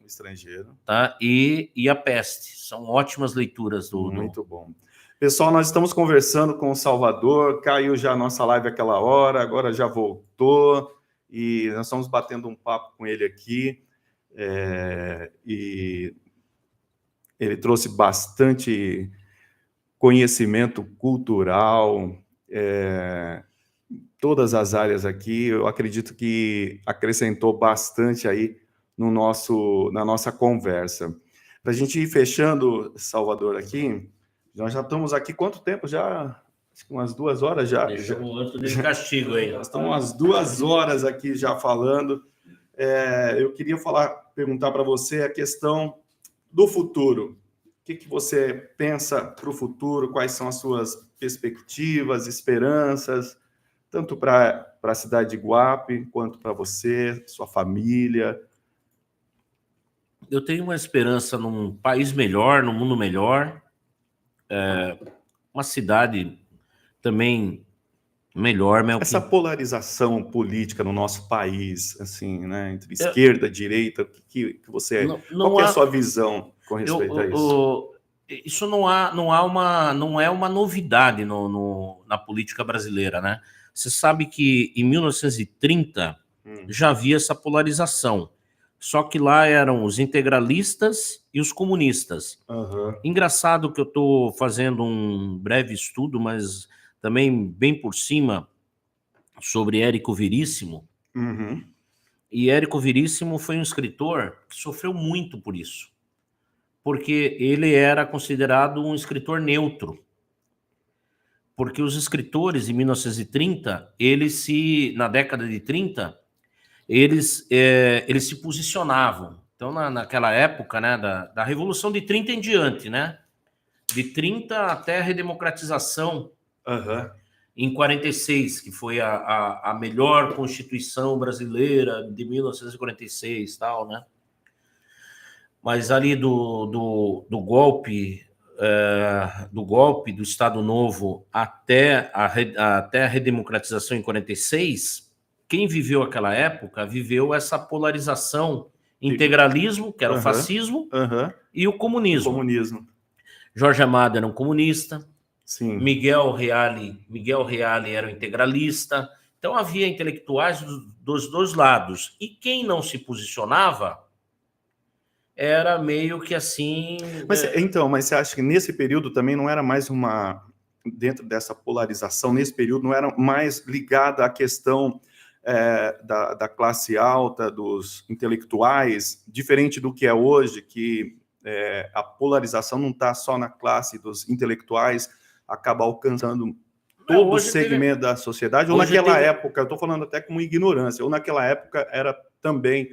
Tá? E A Peste. São ótimas leituras do... Muito bom. Pessoal, nós estamos conversando com o Salvador, caiu já a nossa live aquela hora, agora já voltou, e nós estamos batendo um papo com ele aqui, e ele trouxe bastante conhecimento cultural, todas as áreas aqui, eu acredito que acrescentou bastante aí na nossa conversa. Para a gente ir fechando, Salvador, aqui... Nós já estamos aqui, quanto tempo já? Acho que umas 2 horas já. Deixa o outro de castigo aí. Nós estamos umas 2 horas aqui já falando. Eu queria perguntar para você a questão do futuro. O que você pensa para o futuro? Quais são as suas perspectivas, esperanças, tanto para a cidade de Iguape, quanto para você, sua família? Eu tenho uma esperança num país melhor, num mundo melhor. Uma cidade também melhor. Essa polarização política no nosso país, assim, né, entre esquerda e direita, que você... qual é a sua visão com respeito a isso? Isso não é uma novidade na política brasileira, né? Você sabe que em 1930 já havia essa polarização. Só que lá eram os integralistas e os comunistas. Engraçado que eu estou fazendo um breve estudo, mas também bem por cima, sobre Érico Veríssimo. E Érico Veríssimo foi um escritor que sofreu muito por isso, porque ele era considerado um escritor neutro. Porque os escritores, em 1930, na década de 30... eles se posicionavam. Então, naquela época, né, da Revolução de 30 em diante, né, de 30 até a redemocratização, em 46, que foi a melhor Constituição brasileira de 1946, tal, né? Mas ali do golpe do Estado Novo até a redemocratização em 46, quem viveu aquela época viveu essa polarização, integralismo, que era o fascismo, e o comunismo. Jorge Amado era um comunista, Sim. Miguel Reale era um integralista. Então havia intelectuais dos dois lados. E quem não se posicionava era meio que assim... Mas você acha que nesse período também não era mais dentro dessa polarização, nesse período não era mais ligada à questão da classe alta, dos intelectuais, diferente do que é hoje, que a polarização não está só na classe dos intelectuais, acaba alcançando todo o segmento da sociedade, ou naquela época, eu estou falando até como ignorância, ou naquela época era também...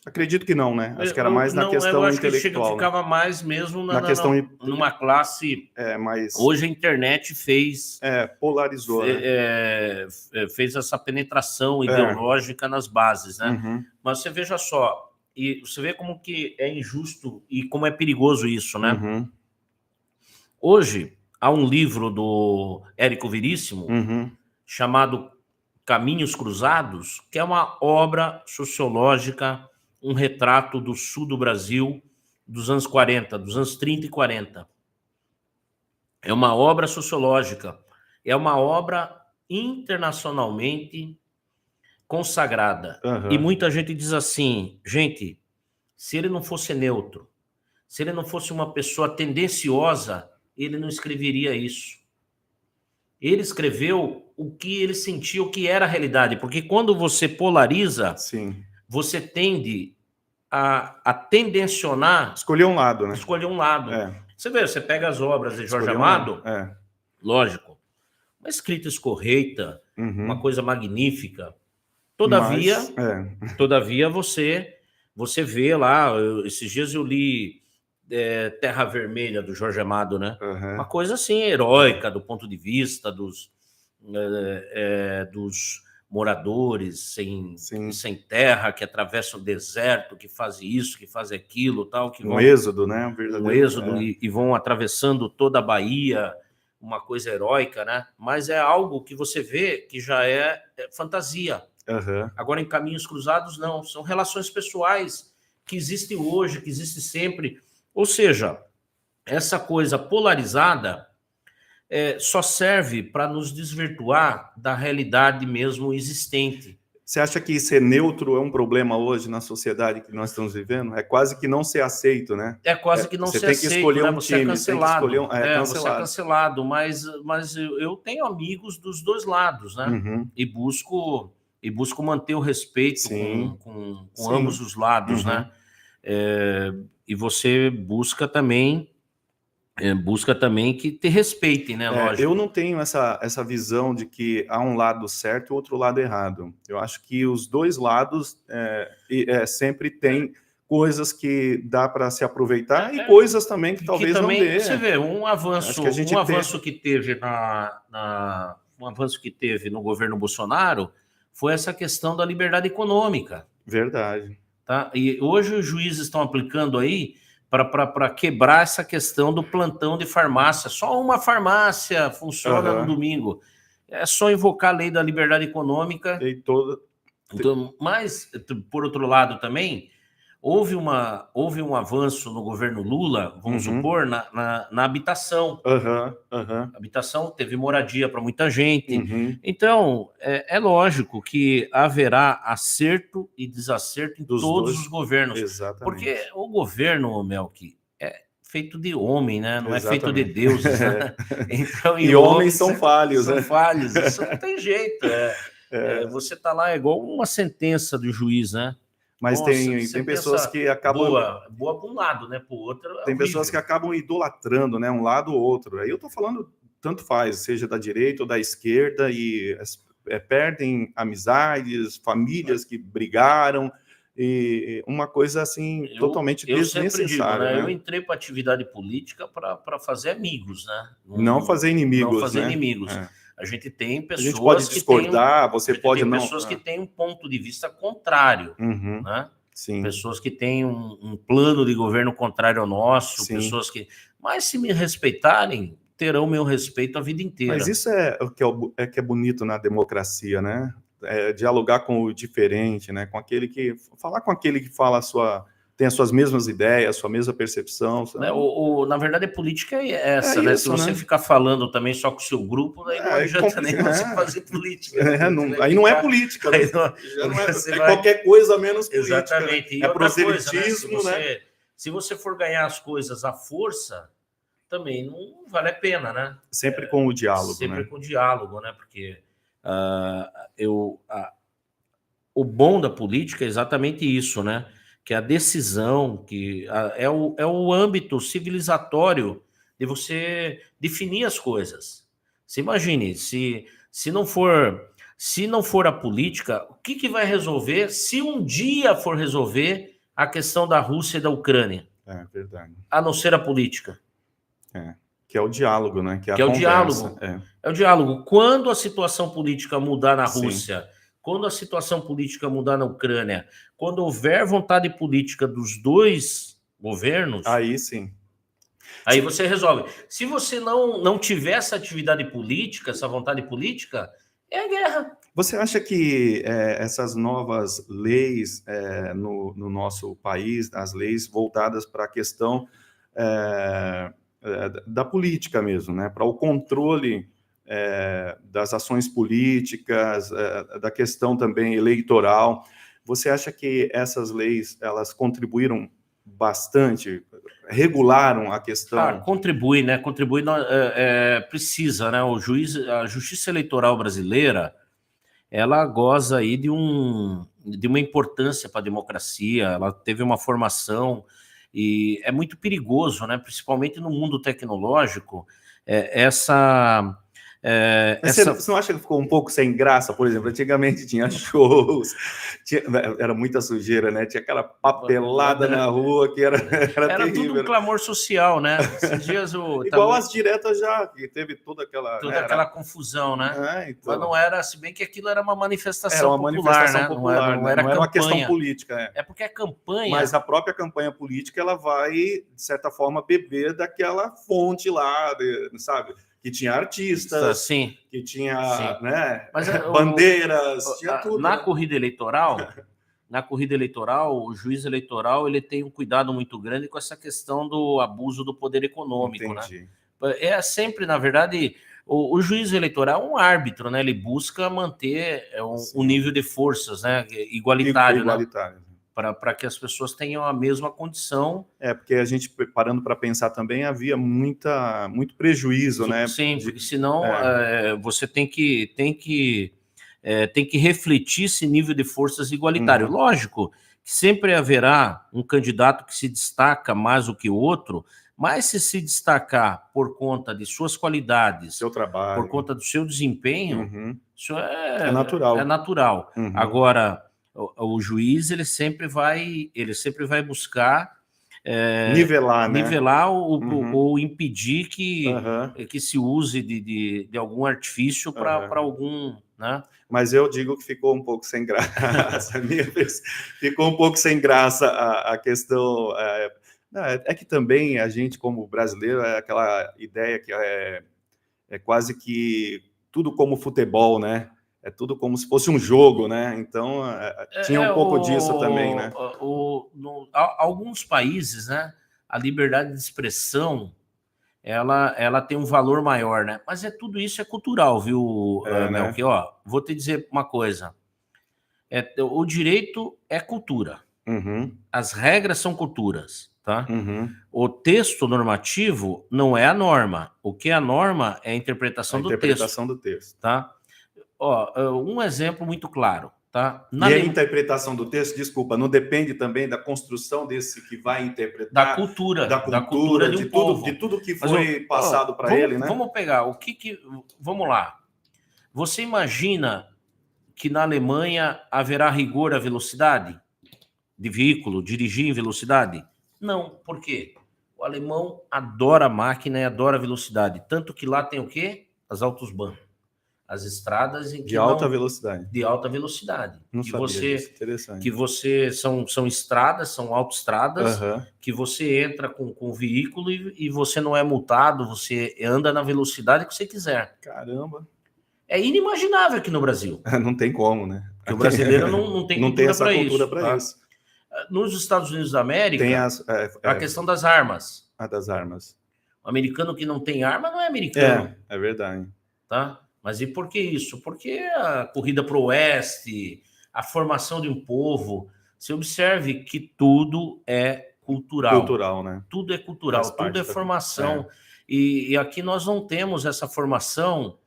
Acredito que não, né? Acho que era mais na questão intelectual. Que ficava mais mesmo numa classe... mais... Hoje a internet fez... polarizou, né? Fez essa penetração ideológica nas bases, né? Uhum. Mas você veja só, e você vê como que é injusto e como é perigoso isso, né? Uhum. Hoje, há um livro do Érico Veríssimo, chamado Caminhos Cruzados, que é uma obra sociológica, um retrato do sul do Brasil dos anos 40, dos anos 30 e 40. É uma obra sociológica, é uma obra internacionalmente consagrada. E muita gente diz assim, gente, se ele não fosse neutro, se ele não fosse uma pessoa tendenciosa, ele não escreveria isso. Ele escreveu o que ele sentiu, o que era a realidade, porque quando você polariza... Sim. Você tende a tendencionar... Escolher um lado, né? Escolher um lado. Você vê, você pega as obras de Jorge Amado, lógico, uma escrita escorreita, uma coisa magnífica. Todavia, você vê lá, esses dias eu li Terra Vermelha, do Jorge Amado, né? Uma coisa assim, heróica, do ponto de vista dos moradores sem terra, que atravessam o deserto, que fazem isso, que fazem aquilo, tal, que vão... êxodo, né? Um êxodo, e vão atravessando toda a Bahia, uma coisa heróica, né? Mas é algo que você vê que já é fantasia. Agora, em Caminhos Cruzados, não. São relações pessoais que existem hoje, que existem sempre. Ou seja, essa coisa polarizada só serve para nos desvirtuar da realidade mesmo existente. Você acha que ser neutro é um problema hoje na sociedade que nós estamos vivendo? É quase que não ser aceito, né? É quase que não ser aceito. Você tem que escolher um time, cancelado. Tem que escolher você é cancelado, mas eu tenho amigos dos dois lados, né? E busco manter o respeito com ambos os lados, né? E você busca também que te respeitem, né? Lógico. Eu não tenho essa visão de que há um lado certo e outro lado errado. Eu acho que os dois lados sempre têm coisas que dá para se aproveitar e coisas também que talvez não dê. Você vê, um avanço que teve um avanço que teve no governo Bolsonaro foi essa questão da liberdade econômica. Verdade. Tá? E hoje os juízes estão aplicando aí para quebrar essa questão do plantão de farmácia. Só uma farmácia funciona no domingo. É só invocar a lei da liberdade econômica. Então, mas, por outro lado também, houve um avanço no governo Lula, vamos supor, na habitação. A habitação teve moradia para muita gente. Então, é lógico que haverá acerto e desacerto em todos os governos. Exatamente. Porque o governo, Melqui, é feito de homem, né? Não é feito de deuses, né? Então, e homens são falhos, né? São falhos, isso não tem jeito. Você está lá, é igual uma sentença do juiz, né? Mas tem pessoas que acabam... Boa para um lado, né? Para o outro é tem horrível. pessoas que acabam idolatrando, né? Um lado ou outro. Aí eu estou falando, tanto faz, seja da direita ou da esquerda, e perdem amizades, famílias que brigaram, e uma coisa assim, totalmente desnecessária. Sempre digo, né? Né? Eu entrei para atividade política para fazer amigos, né? Não fazer inimigos. Não fazer né? inimigos. A gente tem pessoas. A gente pode discordar, você pode não. Pessoas que têm um ponto de vista contrário, né? Sim. Pessoas que têm um plano de governo contrário ao nosso, pessoas que. Mas se me respeitarem, terão meu respeito a vida inteira. Mas isso é o que é bonito na democracia, né? Dialogar com o diferente, né? Falar com aquele que fala tem as suas mesmas ideias, a sua mesma percepção. Na verdade, a política é essa, né? Se você ficar falando também só com o seu grupo, aí não adianta nem você fazer política. Aí não é política. Né? Qualquer coisa menos política. Exatamente. É proselitismo, né? Se você for ganhar as coisas à força, também não vale a pena, né? Sempre com o diálogo, sempre né? com diálogo, né? Porque o bom da política é exatamente isso, né? Que a decisão, é o âmbito civilizatório de você definir as coisas. Você imagine, se não for a política, o que vai resolver se um dia for resolver a questão da Rússia e da Ucrânia? É verdade. A não ser a política. Que é o diálogo, né? Que é a o conversa. diálogo. É o diálogo. Quando a situação política mudar na Sim. Rússia, quando a situação política mudar na Ucrânia, quando houver vontade política dos dois governos, aí sim. Aí você resolve. Se você não tiver essa atividade política, essa vontade política, é a guerra. Você acha que essas novas leis no nosso país, as leis voltadas para a questão da política mesmo, né? Para o controle das ações políticas, da questão também eleitoral, você acha que essas leis elas contribuíram bastante, regularam a questão? Contribui, né? Contribui, precisa, né? A Justiça Eleitoral brasileira, ela goza aí de uma importância para a democracia, ela teve uma formação e é muito perigoso, né? Principalmente no mundo tecnológico, Você não acha que ficou um pouco sem graça? Por exemplo, antigamente tinha shows, era muita sujeira, né? Tinha aquela papelada na rua que era terrível. Tudo um clamor social, né? Esses dias igual as diretas já, que teve toda aquela confusão, né? Então. Mas não era, se bem que aquilo era uma manifestação popular, manifestação né? Popular, não era uma questão política. É porque a campanha... Mas a própria campanha política, ela vai, de certa forma, beber daquela fonte lá, sabe? Que tinha artistas, sim, que tinha né, mas, bandeiras, tinha tudo. Na corrida eleitoral, o juiz eleitoral ele tem um cuidado muito grande com essa questão do abuso do poder econômico. Entendi. Né? É sempre, na verdade, o juiz eleitoral é um árbitro, né? Ele busca manter um nível de forças, né? Igualitário. Né? Para que as pessoas tenham a mesma condição. Porque a gente, parando para pensar também, havia muito prejuízo, né? Sim, porque senão você tem que refletir esse nível de forças igualitário. Lógico que sempre haverá um candidato que se destaca mais do que o outro, mas se destacar por conta de suas qualidades, seu trabalho, por conta do seu desempenho, isso é natural. É natural. Agora, o juiz ele sempre vai buscar nivelar, né? Nivelar ou impedir que se use de algum artifício para algum, né? Mas eu digo que ficou um pouco sem graça. Ficou um pouco sem graça a questão. É que também a gente, como brasileiro, é aquela ideia que é quase que tudo como futebol, né? É tudo como se fosse um jogo, né? Então, tinha um pouco disso também, né? Alguns países, né? A liberdade de expressão, ela tem um valor maior, né? Mas tudo isso é cultural, viu, Melqui? Né? Vou te dizer uma coisa. O direito é cultura. As regras são culturas, tá? O texto normativo não é a norma. O que é a norma é a interpretação do texto. Tá? Um exemplo muito claro, tá? E a interpretação do texto, desculpa, não depende também da construção desse que vai interpretar? Da cultura de tudo que foi passado para ele, né? Vamos pegar vamos lá. Você imagina que na Alemanha haverá rigor à velocidade de veículo, dirigir em velocidade? Não, por quê? O alemão adora a máquina e adora a velocidade, tanto que lá tem o quê? As autobahn. As estradas de alta velocidade. De alta velocidade. Não sabia disso. Interessante. Que você são estradas, são autoestradas, que você entra com o veículo e você não é multado, você anda na velocidade que você quiser. Caramba. É inimaginável aqui no Brasil. Não tem como, né? Porque o brasileiro não tem cultura para isso. Nos Estados Unidos da América, tem a questão das armas. Das armas. O americano que não tem arma não é americano. É verdade. Tá? Mas e por que isso? Porque a corrida para o oeste, a formação de um povo, você observe que tudo é cultural, né? Tudo é cultural, tudo é formação. E aqui nós não temos essa formação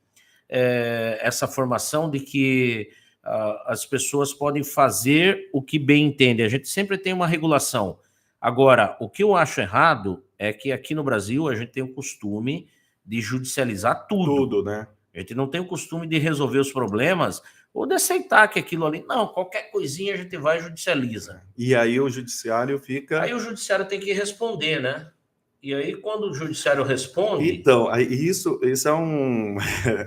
de que as pessoas podem fazer o que bem entendem. A gente sempre tem uma regulação. Agora, o que eu acho errado é que aqui no Brasil a gente tem o costume de judicializar tudo. Tudo, né? A gente não tem o costume de resolver os problemas ou de aceitar que aquilo ali... Não, qualquer coisinha a gente vai e judicializa. E aí o judiciário fica... Aí o judiciário tem que responder, né? E aí quando o judiciário responde... Então, isso é um...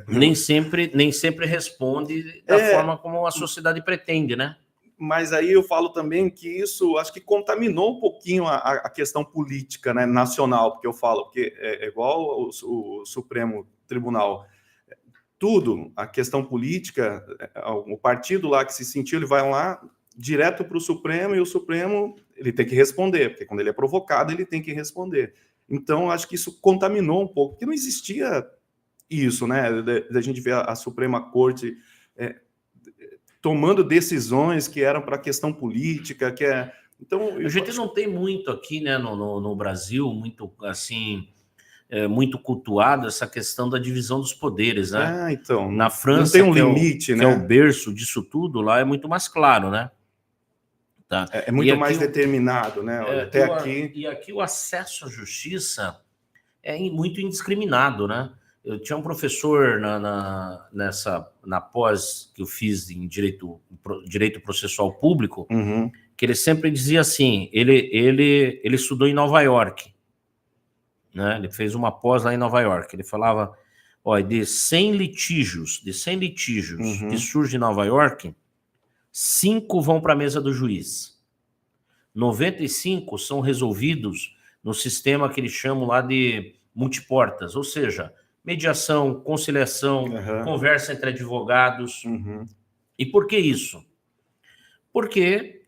nem sempre responde da forma como a sociedade pretende, né? Mas aí eu falo também que isso acho que contaminou um pouquinho a questão política, né, nacional, porque eu falo que é igual o Supremo Tribunal. Tudo, a questão política, o partido lá que se sentiu, ele vai lá direto para o Supremo e o Supremo ele tem que responder, porque quando ele é provocado, ele tem que responder. Então, acho que isso contaminou um pouco, porque não existia isso, né, da gente ver a Suprema Corte tomando decisões que eram para a questão política, então a gente não tem muito aqui, né, no Brasil, muito assim, muito cultuado essa questão da divisão dos poderes, né? Então, na França, não tem um limite, né? Que é o berço disso tudo, lá é muito mais claro, né? Tá. É muito mais determinado, né? Até aqui. E aqui o acesso à justiça é muito indiscriminado, né? Eu tinha um professor na pós que eu fiz em direito processual público, que ele sempre dizia assim, ele estudou em Nova York, né? Ele fez uma pós lá em Nova York, ele falava, olha, de 100 litígios que surgem em Nova York, 5 vão para a mesa do juiz, 95 são resolvidos no sistema que eles chamam lá de multiportas, ou seja, mediação, conciliação, conversa entre advogados. E por que isso? Porque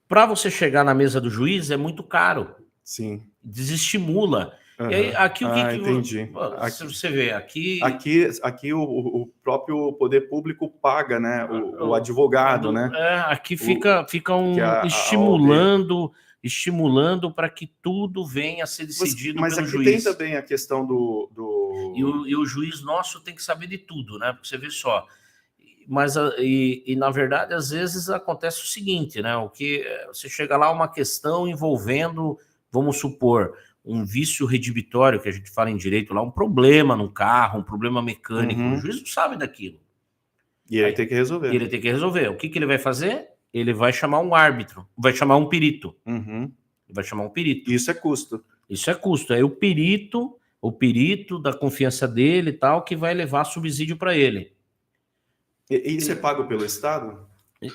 para você chegar na mesa do juiz é muito caro. Sim. Desestimula. E aí, aqui o que entendi. Se você vê, aqui o próprio poder público paga, né, o advogado, né? Aqui fica estimulando para que tudo venha a ser decidido pelo juiz. Mas aqui tem também a questão do... E o juiz nosso tem que saber de tudo, né? Porque você vê só. Mas, na verdade, às vezes acontece o seguinte, né? Você chega lá uma questão envolvendo, vamos supor, um vício redibitório, que a gente fala em direito lá, um problema no carro, um problema mecânico. O juiz não sabe daquilo. E ele tem que resolver. O que ele vai fazer? Ele vai chamar um árbitro, vai chamar um perito. Vai chamar um perito. Isso é custo. É o perito da confiança dele e tal, que vai levar subsídio para ele. E isso é pago pelo Estado?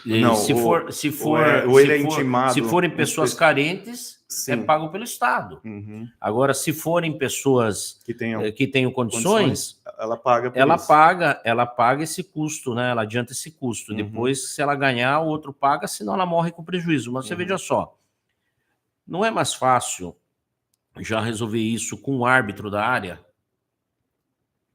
Não, se forem pessoas carentes, sim, é pago pelo Estado. Agora, se forem pessoas que tenham condições, ela paga esse custo, né? Ela adianta esse custo. Depois, se ela ganhar, o outro paga, senão ela morre com prejuízo. Mas você veja só, não é mais fácil já resolver isso com um árbitro da área?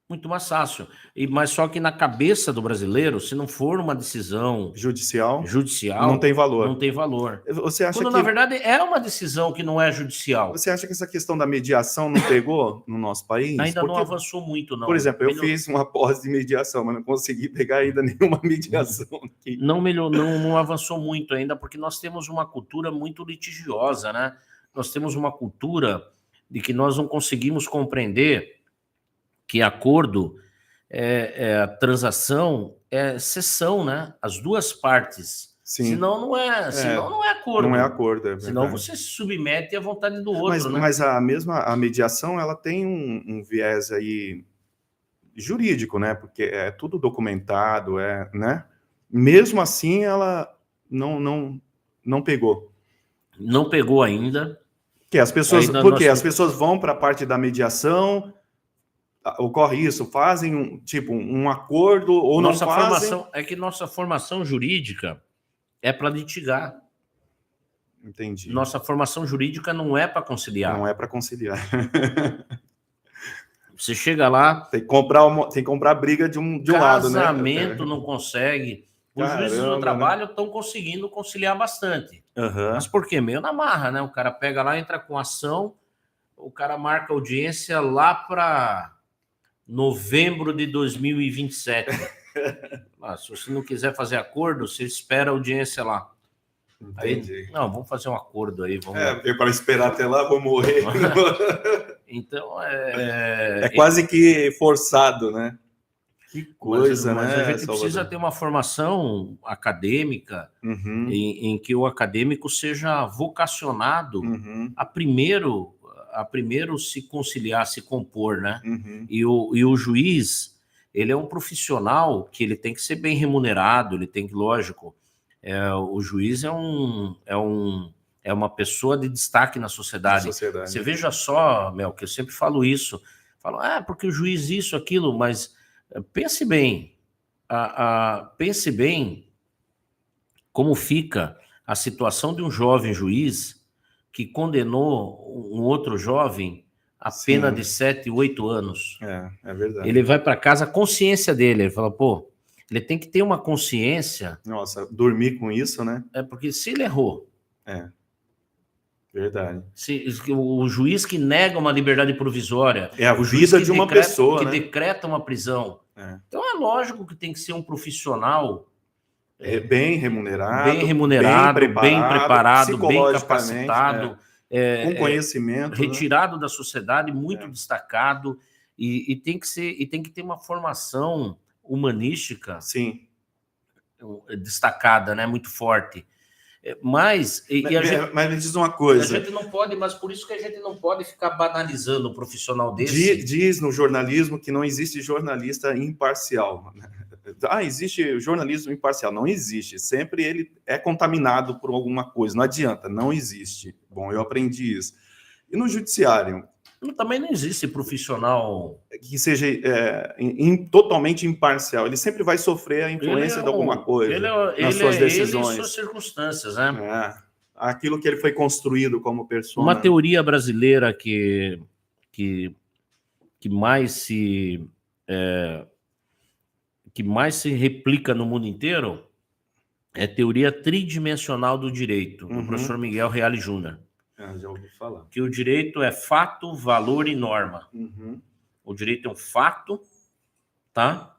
Muito mais fácil. Mas só que na cabeça do brasileiro, se não for uma decisão judicial, não tem valor. Não tem valor. Você acha na verdade, é uma decisão que não é judicial. Você acha que essa questão da mediação não pegou no nosso país? Ainda não avançou muito, não. Por exemplo, eu fiz uma pós de mediação, mas não consegui pegar ainda nenhuma mediação. Não avançou muito ainda, porque nós temos uma cultura muito litigiosa, né? Nós temos uma cultura de que nós não conseguimos compreender que acordo, a transação é cessão, né? As duas partes. Sim. Senão não é acordo. Não é acordo, é verdade. Senão você se submete à vontade do outro, né? Mas a mediação, ela tem um viés aí jurídico, né? Porque é tudo documentado, né? Mesmo assim, ela não pegou. Não pegou ainda. As pessoas vão para a parte da mediação, ocorre isso, fazem um acordo ou não fazem. É que nossa formação jurídica é para litigar. Entendi. Nossa formação jurídica não é para conciliar. Não é para conciliar. Você chega lá... Tem que comprar briga de um lado, né? Casamento não consegue. Os juízes do Caramba, trabalho estão conseguindo conciliar bastante. Aham. Mas por quê? Meio na marra, né? O cara pega lá, entra com ação, o cara marca audiência lá para novembro de 2027. Se você não quiser fazer acordo, você espera a audiência lá. Entendi. Aí, não, vamos fazer um acordo aí. Vamos... Para esperar até lá, vou morrer. Então, É quase que forçado, né? Que coisa, mas né, a gente Salvador? precisa ter uma formação acadêmica em que o acadêmico seja vocacionado a primeiro se conciliar, se compor, né? E o juiz, ele é um profissional que ele tem que ser bem remunerado, ele tem que, lógico, o juiz é uma pessoa de destaque na sociedade. Você veja só, Mel, que eu sempre falo isso, porque o juiz isso, aquilo, mas pense bem, pense bem como fica a situação de um jovem juiz que condenou um outro jovem a pena de 7, 8 anos. É verdade. Ele vai para casa, a consciência dele, ele fala, ele tem que ter uma consciência. Nossa, dormir com isso, né? Porque se ele errou. Verdade. O juiz que nega uma liberdade provisória. É a vida de uma pessoa, que né? decreta uma prisão. Então é lógico que tem que ser um profissional bem remunerado, bem preparado, bem capacitado, com conhecimento, retirado da sociedade, muito destacado, e tem que ter uma formação humanística destacada, né, muito forte. Mas me diz uma coisa. A gente não pode, mas por isso que a gente não pode ficar banalizando um profissional desse. Diz no jornalismo que não existe jornalista imparcial. Existe jornalismo imparcial. Não existe. Sempre ele é contaminado por alguma coisa. Não adianta, não existe. Bom, eu aprendi isso. E no judiciário? Também não existe profissional que seja totalmente imparcial. Ele sempre vai sofrer a influência de alguma coisa nas suas decisões. Ele e suas circunstâncias, né? Aquilo que ele foi construído como persona. Uma teoria brasileira que mais se replica no mundo inteiro é a teoria tridimensional do direito, do professor Miguel Reale Júnior. Já ouvi falar. Que o direito é fato, valor e norma. O direito é um fato, tá?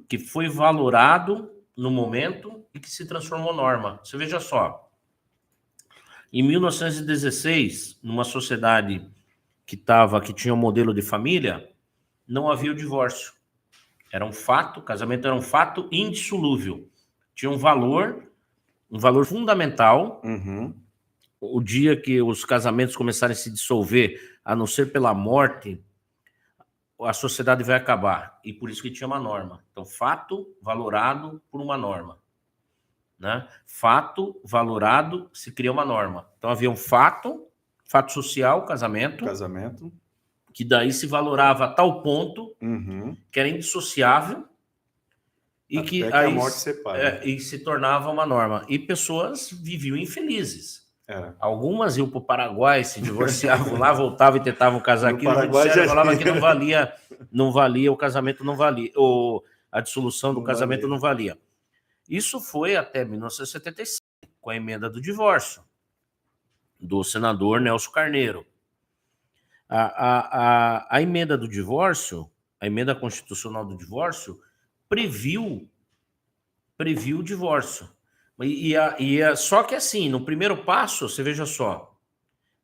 Que foi valorado no momento e que se transformou em norma. Você veja só. Em 1916, numa sociedade que tinha um modelo de família, não havia o divórcio. Era um fato, o casamento era um fato indissolúvel. Tinha um valor fundamental. O dia que os casamentos começarem a se dissolver, a não ser pela morte, a sociedade vai acabar. E por isso que tinha uma norma. Então, fato valorado por uma norma. Né? Fato valorado, se cria uma norma. Então, havia um fato social, casamento, que daí se valorava a tal ponto que era indissociável e até que a morte separa. E se tornava uma norma. E pessoas viviam infelizes. Algumas iam para o Paraguai, se divorciavam lá, voltavam e tentavam casar aqui. O judiciário falava que não valia, o casamento não valia, ou a dissolução do casamento não valia. Isso foi até 1975, com a emenda do divórcio, do senador Nelson Carneiro. A emenda do divórcio, a emenda constitucional do divórcio, previu o divórcio. Só que assim, no primeiro passo, você veja só,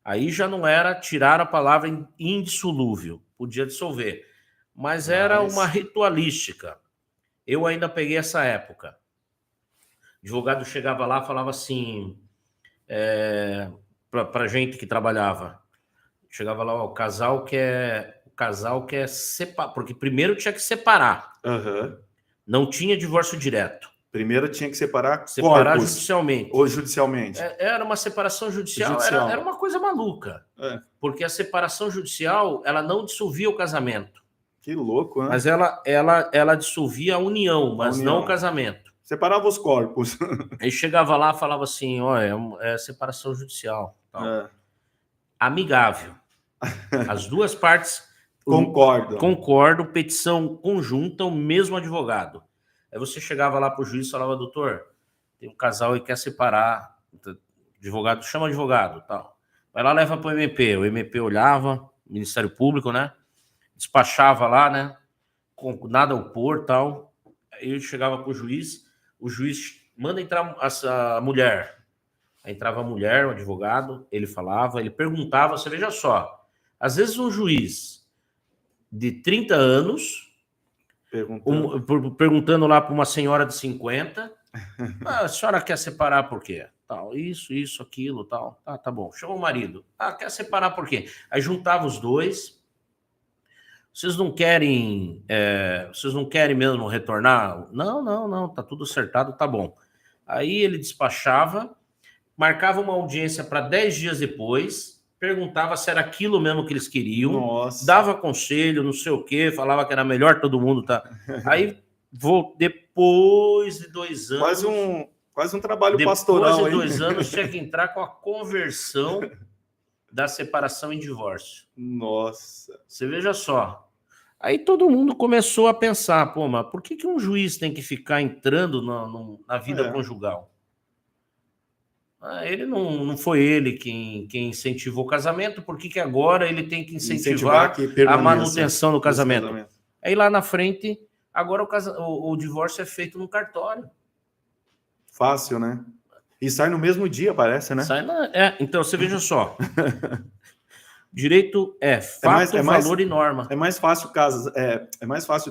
aí já não era tirar a palavra indissolúvel, podia dissolver, mas era uma ritualística. Eu ainda peguei essa época. O advogado chegava lá e falava assim, para gente que trabalhava, chegava lá, o casal quer separar, porque primeiro tinha que separar, não tinha divórcio direto. Primeiro tinha que separar judicialmente. Ou judicialmente. Era uma separação judicial. Era uma coisa maluca. Porque a separação judicial, ela não dissolvia o casamento. Que louco, né? Mas ela dissolvia a união, mas não o casamento. Separava os corpos. Aí chegava lá e falava assim, é separação judicial. Amigável. As duas partes concordam. Concordam, petição conjunta, o mesmo advogado. Aí você chegava lá pro juiz e falava, doutor, tem um casal e quer separar, advogado, chama o advogado, tal. Vai lá, leva pro MP. O MP olhava, Ministério Público, né? Despachava lá, né? Com nada a opor, tal. Aí eu chegava pro juiz, o juiz manda entrar a mulher. Aí entrava a mulher, o advogado, ele falava, ele perguntava, você veja só, às vezes um juiz de 30 anos perguntando lá para uma senhora de 50, a senhora quer separar por quê? Tal, isso, aquilo, tal. Ah, tá bom. Chama o marido. Ah, quer separar por quê? Aí juntava os dois. Vocês não querem mesmo retornar? Não, tá tudo acertado, tá bom. Aí ele despachava, marcava uma audiência para 10 dias depois, perguntava se era aquilo mesmo que eles queriam, Nossa. Dava conselho, não sei o quê, falava que era melhor todo mundo tá. Aí depois de 2 anos. Quase um trabalho pastoral. Depois de 2 anos tinha que entrar com a conversão da separação em divórcio. Nossa. Você veja só. Aí todo mundo começou a pensar, pô, mas por que um juiz tem que ficar entrando na vida conjugal? Ele não foi ele quem incentivou o casamento, por que agora ele tem que incentivar a manutenção do casamento? Aí lá na frente, agora o divórcio é feito no cartório. Fácil, né? E sai no mesmo dia, parece, né? Então, você veja só. Direito é fato, valor e norma. É mais fácil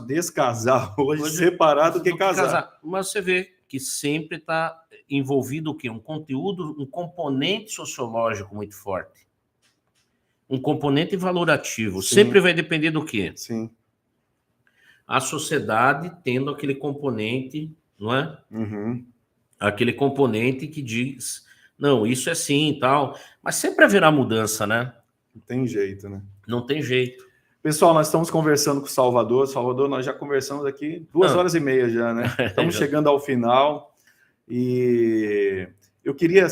descasar hoje separado do que casar. Mas você vê que sempre está envolvido o quê? Um conteúdo, um componente sociológico muito forte. Um componente valorativo. Sim. Sempre vai depender do quê? Sim. A sociedade tendo aquele componente, não é? Uhum. Aquele componente que diz, não, isso é sim e tal. Mas sempre haverá mudança, né? Não tem jeito, né? Não tem jeito. Pessoal, nós estamos conversando com o Salvador. Salvador, nós já conversamos aqui 2h30 já, né? Estamos chegando ao final. E eu queria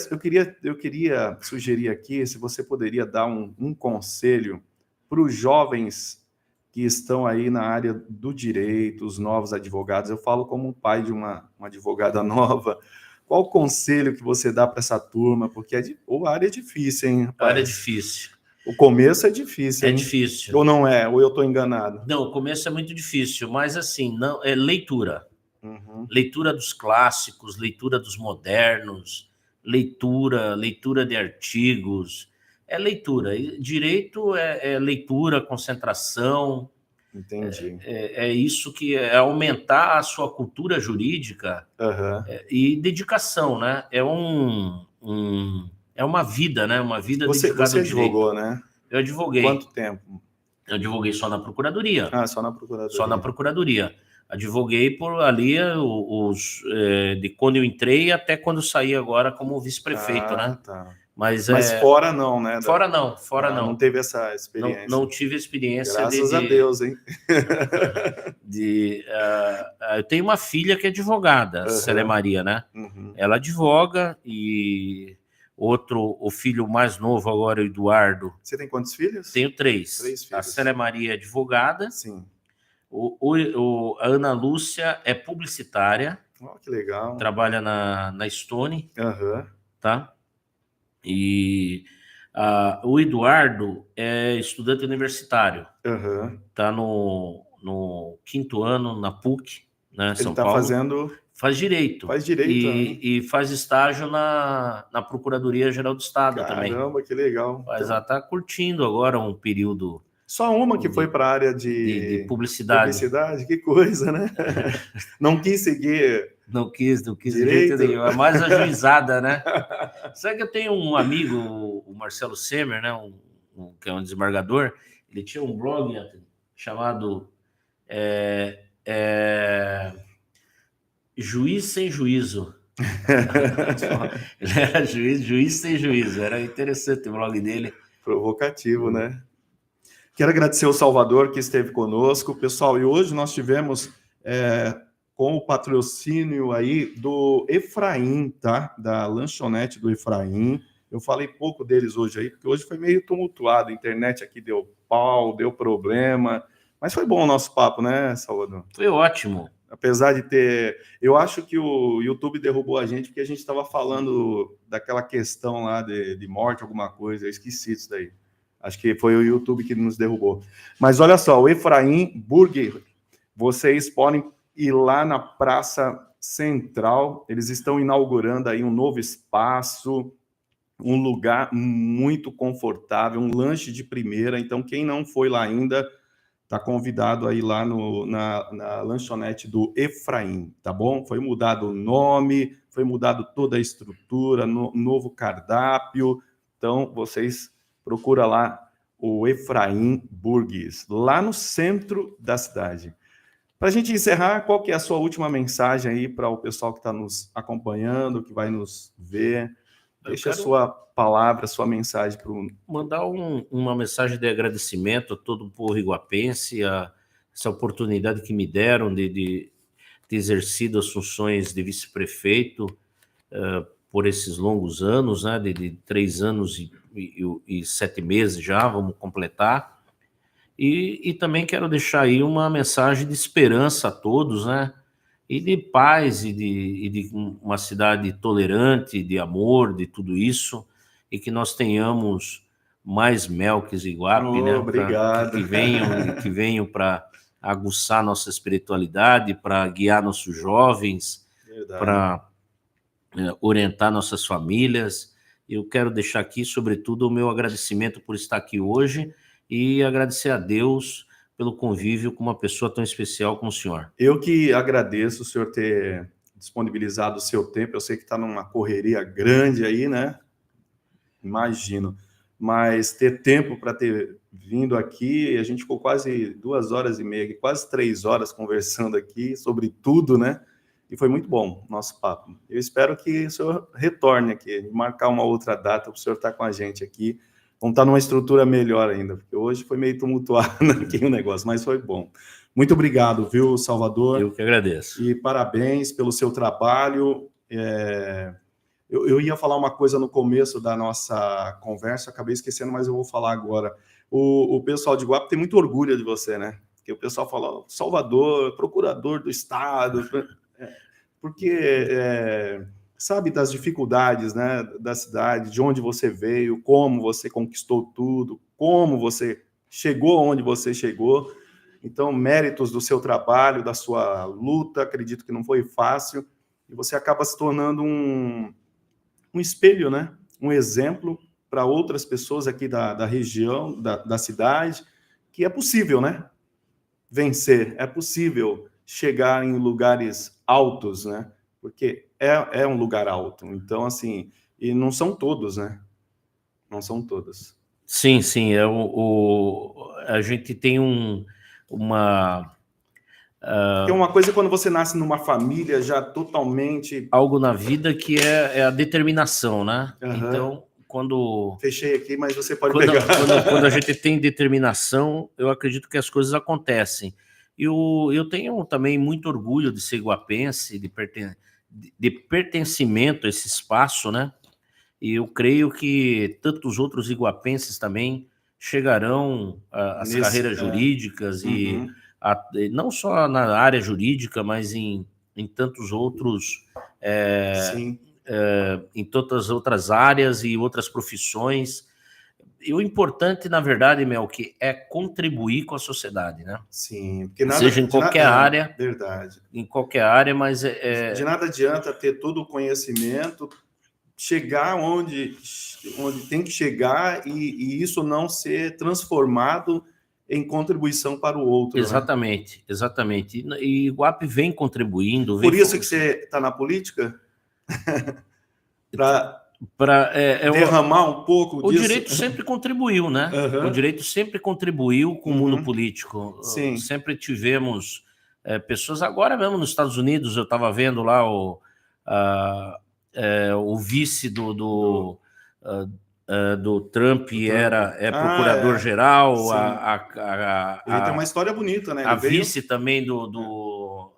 sugerir aqui, se você poderia dar um conselho para os jovens que estão aí na área do direito, os novos advogados. Eu falo como um pai de uma advogada nova. Qual o conselho que você dá para essa turma? Porque a área é difícil, hein, rapaz? A área é difícil. O começo é difícil, hein? É difícil. Ou não é? Ou eu estou enganado? Não, o começo é muito difícil, mas assim, não é leitura. Uhum. Leitura dos clássicos, leitura dos modernos, leitura de artigos. É leitura. Direito é leitura, concentração. Entendi. É isso que é aumentar a sua cultura jurídica e dedicação, né? É uma vida, né? Uma vida dedicada ao direito. Você advogou, né? Eu advoguei. Quanto tempo? Eu advoguei só na Procuradoria. Ah, só na Procuradoria. Só na Procuradoria. Advoguei por ali de quando eu entrei até quando saí agora como vice-prefeito, né? Tá. Mas fora não, né? Fora não. Não teve essa experiência. Não tive experiência. Graças a Deus, hein? Eu tenho uma filha que é advogada, Célia Maria, né? Uhum. Ela advoga e o filho mais novo agora, o Eduardo. Você tem quantos filhos? Tenho 3. 3 filhos. A Célia Maria é advogada. Sim. A Ana Lúcia é publicitária. Oh, que legal. Trabalha na Stone. Tá? E o Eduardo é estudante universitário. Tá no 5º ano na PUC, né? São Paulo. Faz direito. E faz estágio na Procuradoria-Geral do Estado também. Caramba, que legal. Mas ela tá curtindo agora um período. Só uma que foi para a área de publicidade. Publicidade, que coisa, né? Não quis seguir. Não quis de jeito nenhum. É mais ajuizada, né? Sabe que eu tenho um amigo, o Marcelo Semer, né? Que é um desembargador. Ele tinha um blog chamado Juiz Sem Juízo. Ele era juiz sem juízo. Era interessante o blog dele. Provocativo, né? Quero agradecer ao Salvador que esteve conosco, pessoal. E hoje nós tivemos com o patrocínio aí do Efraim, tá? Da lanchonete do Efraim. Eu falei pouco deles hoje aí, porque hoje foi meio tumultuado. A internet aqui deu pau, deu problema. Mas foi bom o nosso papo, né, Salvador? Foi ótimo. Apesar de ter... Eu acho que o YouTube derrubou a gente porque a gente estava falando daquela questão lá de morte, alguma coisa. Eu esqueci disso daí. Acho que foi o YouTube que nos derrubou. Mas olha só, o Efraim Burger, vocês podem ir lá na Praça Central. Eles estão inaugurando aí um novo espaço, um lugar muito confortável, um lanche de primeira. Então, quem não foi lá ainda, está convidado aí lá na lanchonete do Efraim, tá bom? Foi mudado o nome, foi mudado toda a estrutura, novo cardápio. Então, vocês procuram lá o Efraim Burgues, lá no centro da cidade. Para a gente encerrar, qual que é a sua última mensagem aí para o pessoal que está nos acompanhando, que vai nos ver? Deixa a sua palavra, a sua mensagem para o... Mandar uma mensagem de agradecimento a todo o povo iguapense, a essa oportunidade que me deram de exercido as funções de vice-prefeito por esses longos anos, né, de 3 anos e 7 meses já, vamos completar. E também quero deixar aí uma mensagem de esperança a todos, né? E de paz, e de uma cidade tolerante, de amor, de tudo isso, e que nós tenhamos mais Melques Iguape, né? Obrigado. Que venham para aguçar nossa espiritualidade, para guiar nossos jovens, para orientar nossas famílias. Eu quero deixar aqui, sobretudo, o meu agradecimento por estar aqui hoje e agradecer a Deus pelo convívio com uma pessoa tão especial como o senhor. Eu que agradeço o senhor ter disponibilizado o seu tempo. Eu sei que está numa correria grande aí, né? Imagino. Mas ter tempo para ter vindo aqui, a gente ficou quase 2h30, quase 3 horas conversando aqui sobre tudo, né? E foi muito bom o nosso papo. Eu espero que o senhor retorne aqui, marcar uma outra data para o senhor estar com a gente aqui. Vamos estar numa estrutura melhor ainda, porque hoje foi meio tumultuado aqui o negócio, mas foi bom. Muito obrigado, viu, Salvador? Eu que agradeço. E parabéns pelo seu trabalho. Eu ia falar uma coisa no começo da nossa conversa, acabei esquecendo, mas eu vou falar agora. O pessoal de Iguape tem muito orgulho de você, né? Porque o pessoal fala, Salvador, procurador do Estado, porque... sabe das dificuldades, né, da cidade, de onde você veio, como você conquistou tudo, como você chegou onde você chegou. Então, méritos do seu trabalho, da sua luta, acredito que não foi fácil, e você acaba se tornando um espelho, né, um exemplo para outras pessoas aqui da região, da cidade, que é possível, né, vencer, é possível chegar em lugares altos, né, porque é um lugar alto. Então, assim, e não são todos, né? Não são todos. Sim, sim. A gente tem uma... Tem uma coisa quando você nasce numa família já totalmente... Algo na vida que é a determinação, né? Uhum. Então, quando... Fechei aqui, mas você pode pegar. Quando a gente tem determinação, eu acredito que as coisas acontecem. Eu tenho também muito orgulho de ser iguapense, de pertencimento a esse espaço, né? E eu creio que tantos outros iguapenses também chegarão às carreiras jurídicas e não só na área jurídica, mas em tantos outros, em tantas outras áreas e outras profissões. E o importante, na verdade, Melqui, é contribuir com a sociedade, né? Sim, porque seja em qualquer área. Verdade. Em qualquer área, mas de nada adianta ter todo o conhecimento, chegar onde tem que chegar e isso não ser transformado em contribuição para o outro. Exatamente, né? Exatamente. E Iguape vem contribuindo. Por isso que você está na política? Para derramar um pouco disso? O direito sempre contribuiu, né? O direito sempre contribuiu com o mundo político. Sim. Sempre tivemos pessoas... Agora mesmo nos Estados Unidos, eu estava vendo lá o vice do Trump é procurador-geral. Ele tem uma história bonita, né? Vice também do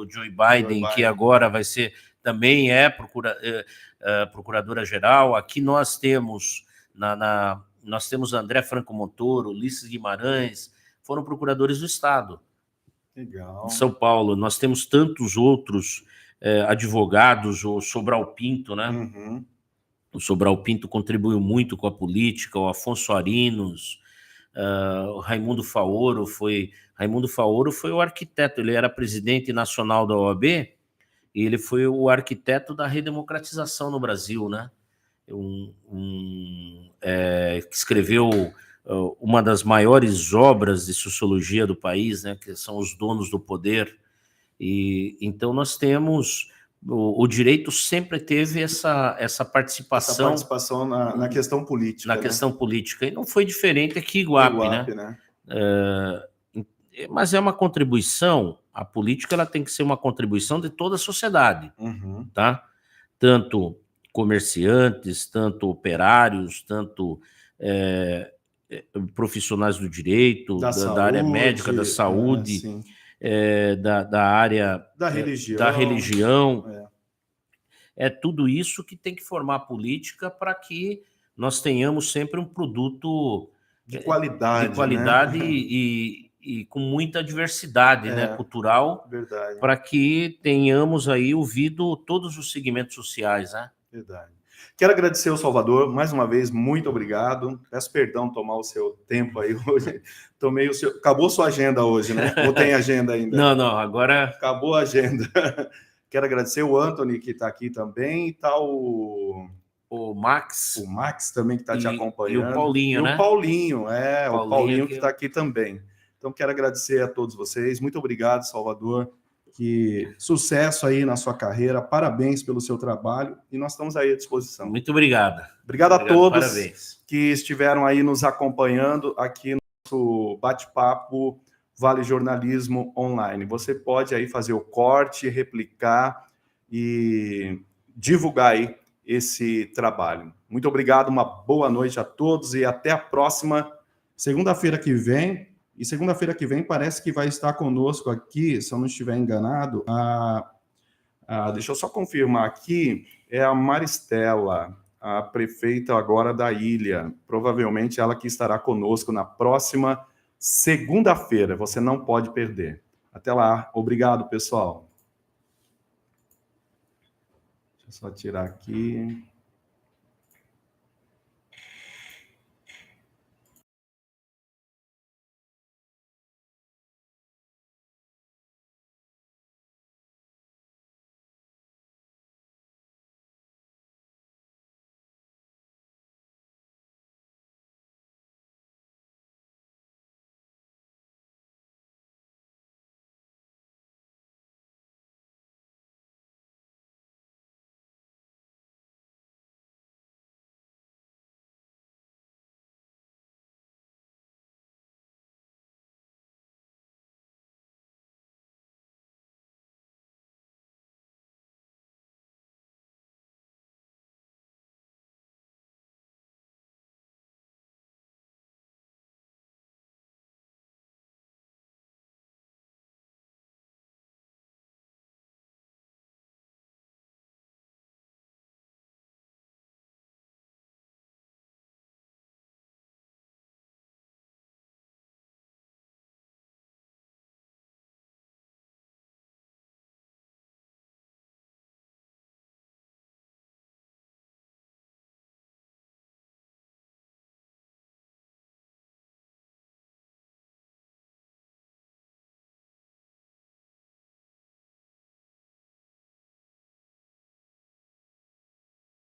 Joe Biden, que agora vai ser... Também procuradora-geral. Aqui nós temos nós temos André Franco Montoro, Ulisses Guimarães, foram procuradores do Estado. Legal. de São Paulo. Nós temos tantos outros advogados, o Sobral Pinto, né? Uhum. O Sobral Pinto contribuiu muito com a política, o Afonso Arinos, o Raimundo Faoro foi o arquiteto, ele era presidente nacional da OAB e ele foi o arquiteto da redemocratização no Brasil, né? Que escreveu uma das maiores obras de sociologia do país, né? Que são Os Donos do Poder. E então nós temos o direito sempre teve essa participação, na questão política. Na questão política. E não foi diferente aqui em Iguape, né? Mas é uma contribuição, a política ela tem que ser uma contribuição de toda a sociedade, tá? Tanto comerciantes, tanto operários, tanto profissionais do direito, da área médica, da saúde, da área da religião. É tudo isso que tem que formar a política para que nós tenhamos sempre um produto de qualidade, né? e com muita diversidade, né, cultural, para que tenhamos aí ouvido todos os segmentos sociais, né? Verdade. Quero agradecer ao Salvador, mais uma vez, muito obrigado. Peço perdão tomar o seu tempo aí hoje. Acabou sua agenda hoje, né? Ou tem agenda ainda? Não, agora... Acabou a agenda. Quero agradecer o Anthony, que está aqui também, e tá o Max. O Max também, que está te acompanhando. E o Paulinho, né? O Paulinho, o Paulinho que está aqui também. Então, quero agradecer a todos vocês. Muito obrigado, Salvador. Que sucesso aí na sua carreira. Parabéns pelo seu trabalho. E nós estamos aí à disposição. Muito obrigado. Obrigado a todos parabéns. Que estiveram aí nos acompanhando aqui no nosso bate-papo Vale Jornalismo Online. Você pode aí fazer o corte, replicar e divulgar aí esse trabalho. Muito obrigado, uma boa noite a todos e até a próxima segunda-feira que vem. E segunda-feira que vem parece que vai estar conosco aqui, se eu não estiver enganado, deixa eu só confirmar aqui, é a Maristela, a prefeita agora da ilha. Provavelmente ela que estará conosco na próxima segunda-feira. Você não pode perder. Até lá. Obrigado, pessoal. Deixa eu só tirar aqui.